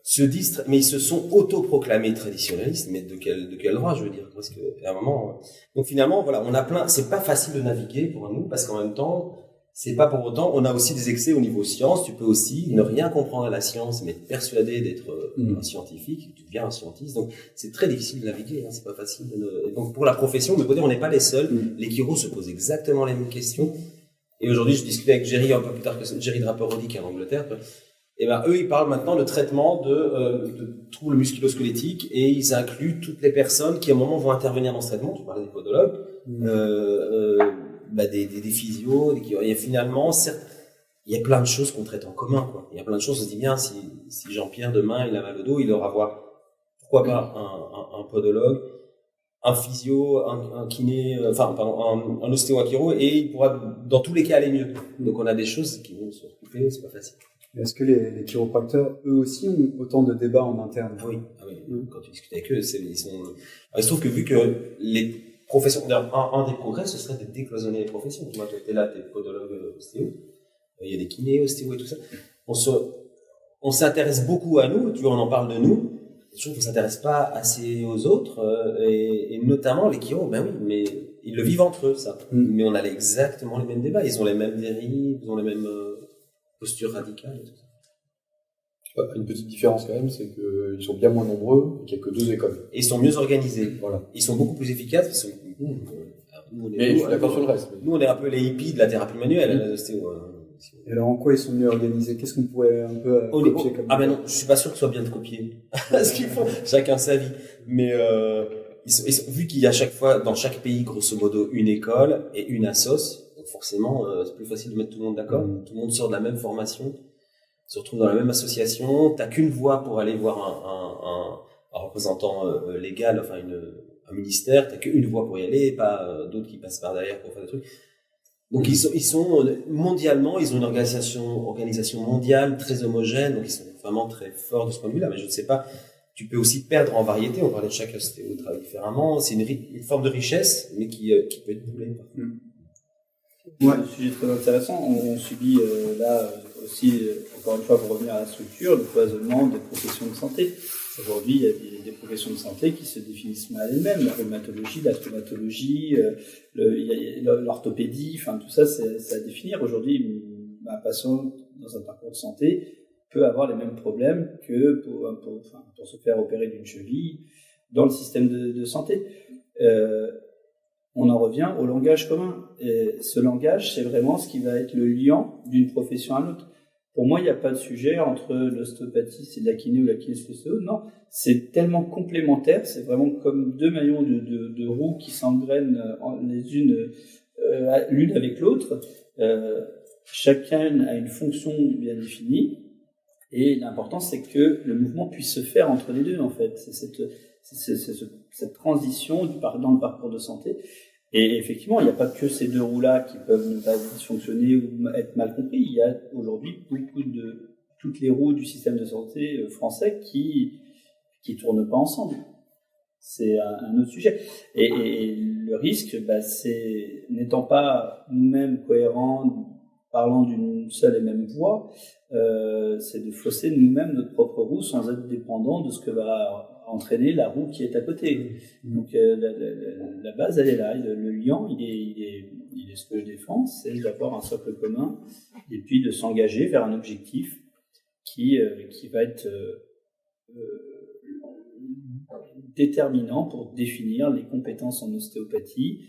se disent, mais ils se sont autoproclamés traditionnalistes, mais de quel droit, je veux dire, parce que, à un moment, donc finalement, voilà, on a c'est pas facile de naviguer pour nous, parce qu'en même temps, c'est pas pour autant, on a aussi des excès au niveau science, tu peux aussi ne rien comprendre à la science, mais être persuadé d'être un scientifique, tu deviens un scientiste, donc c'est très difficile de naviguer, hein, c'est pas facile. Et donc pour la profession, mais pour dire, on n'est pas les seuls, les chiros se posent exactement les mêmes questions, et aujourd'hui, je discutais avec Jerry un peu plus tard Jerry Draper-Roddy qui est en Angleterre, et eux, ils parlent maintenant de traitement de troubles musculo-squelettiques, et ils incluent toutes les personnes qui, à un moment, vont intervenir dans ce traitement. Je parlais des podologues, des physios, et finalement, certes, il y a plein de choses qu'on traite en commun, quoi. Il y a plein de choses, on se dit bien, si Jean-Pierre, demain, il a mal au dos, il devra voir, pourquoi pas, un podologue, un physio, un kiné, un ostéo-acchiro, et il pourra, dans tous les cas, aller mieux. Donc, on a des choses qui vont se recouper, c'est pas facile. Est-ce que les chiropracteurs, eux aussi, ont autant de débats en interne? Oui. Quand tu discutes avec eux, il se trouve que vu que les professions, un des progrès, ce serait de décloisonner les professions. Toi, tu es là, tu es podologue, ostéo. Il y a des kinés, ostéo et tout ça. On s'intéresse beaucoup à nous, tu vois, on en parle de nous. Je trouve qu'on s'intéresse pas assez aux autres, et notamment les chiro, ben oui, mais ils le vivent entre eux, ça. Mais on a exactement les mêmes débats. Ils ont les mêmes dérives, ils ont les mêmes postures radicales et tout ça. Une petite différence quand même, c'est qu'ils sont bien moins nombreux et qu'il n'y a que 2 écoles. Et ils sont mieux organisés. Voilà. Ils sont beaucoup plus efficaces. Mais je suis d'accord sur le reste. Nous, on est un peu les hippies de la thérapie manuelle, ostéo. Et alors, en quoi ils sont mieux organisés? Qu'est-ce qu'on pourrait un peu copier comme... Ah ben non, je suis pas sûr que ce soit bien de copier. Ce qu'ils font, chacun sa vie. Mais vu qu'il y a chaque fois, dans chaque pays, grosso modo, une école et une assos, donc forcément, c'est plus facile de mettre tout le monde d'accord. Tout le monde sort de la même formation, se retrouve dans la même association. T'as qu'une voie pour aller voir un représentant légal, enfin un ministère. T'as qu'une voie pour y aller, et pas d'autres qui passent par derrière pour faire des trucs. Donc ils sont mondialement, ils ont une organisation mondiale très homogène, donc ils sont vraiment très forts de ce point de vue-là. Mais je ne sais pas, tu peux aussi perdre en variété. On parlait de chaque ostéo travaille différemment. C'est une forme de richesse, mais qui peut être boulée. Ouais, un sujet très intéressant. On subit là aussi, encore une fois, pour revenir à la structure, le cloisonnement des professions de santé. Aujourd'hui, il y a des professions de santé qui se définissent mal elles-mêmes. La rhumatologie, la traumatologie, l'orthopédie, enfin tout ça, c'est à définir. Aujourd'hui, un patient dans un parcours de santé peut avoir les mêmes problèmes que pour se faire opérer d'une cheville dans le système de santé. On en revient au langage commun. Et ce langage, c'est vraiment ce qui va être le liant d'une profession à l'autre. Pour moi, il n'y a pas de sujet entre l'ostéopathie, c'est de la kiné ou la kinésio. Non, c'est tellement complémentaire. C'est vraiment comme 2 maillons de roues qui s'engrainent les unes l'une avec l'autre. Chacun a une fonction bien définie. Et l'important, c'est que le mouvement puisse se faire entre les deux, en fait. C'est cette transition dans le parcours de santé. Et effectivement, il n'y a pas que ces 2 roues-là qui peuvent ne pas dysfonctionner ou être mal compris. Il y a aujourd'hui toutes les roues du système de santé français qui tournent pas ensemble. C'est un autre sujet. Et le risque, c'est, n'étant pas nous-mêmes cohérents, parlant d'une seule et même voix, c'est de fausser nous-mêmes notre propre roue sans être dépendant de ce que va entraîner la roue qui est à côté. Donc la base, elle est là. Le liant, il est ce que je défends, c'est d'avoir un socle commun et puis de s'engager vers un objectif qui va être déterminant pour définir les compétences en ostéopathie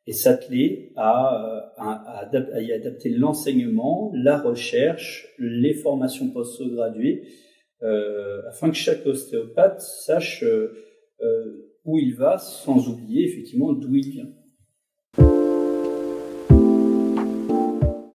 et s'atteler à y adapter l'enseignement, la recherche, les formations post-graduées, afin que chaque ostéopathe sache où il va, sans oublier effectivement d'où il vient.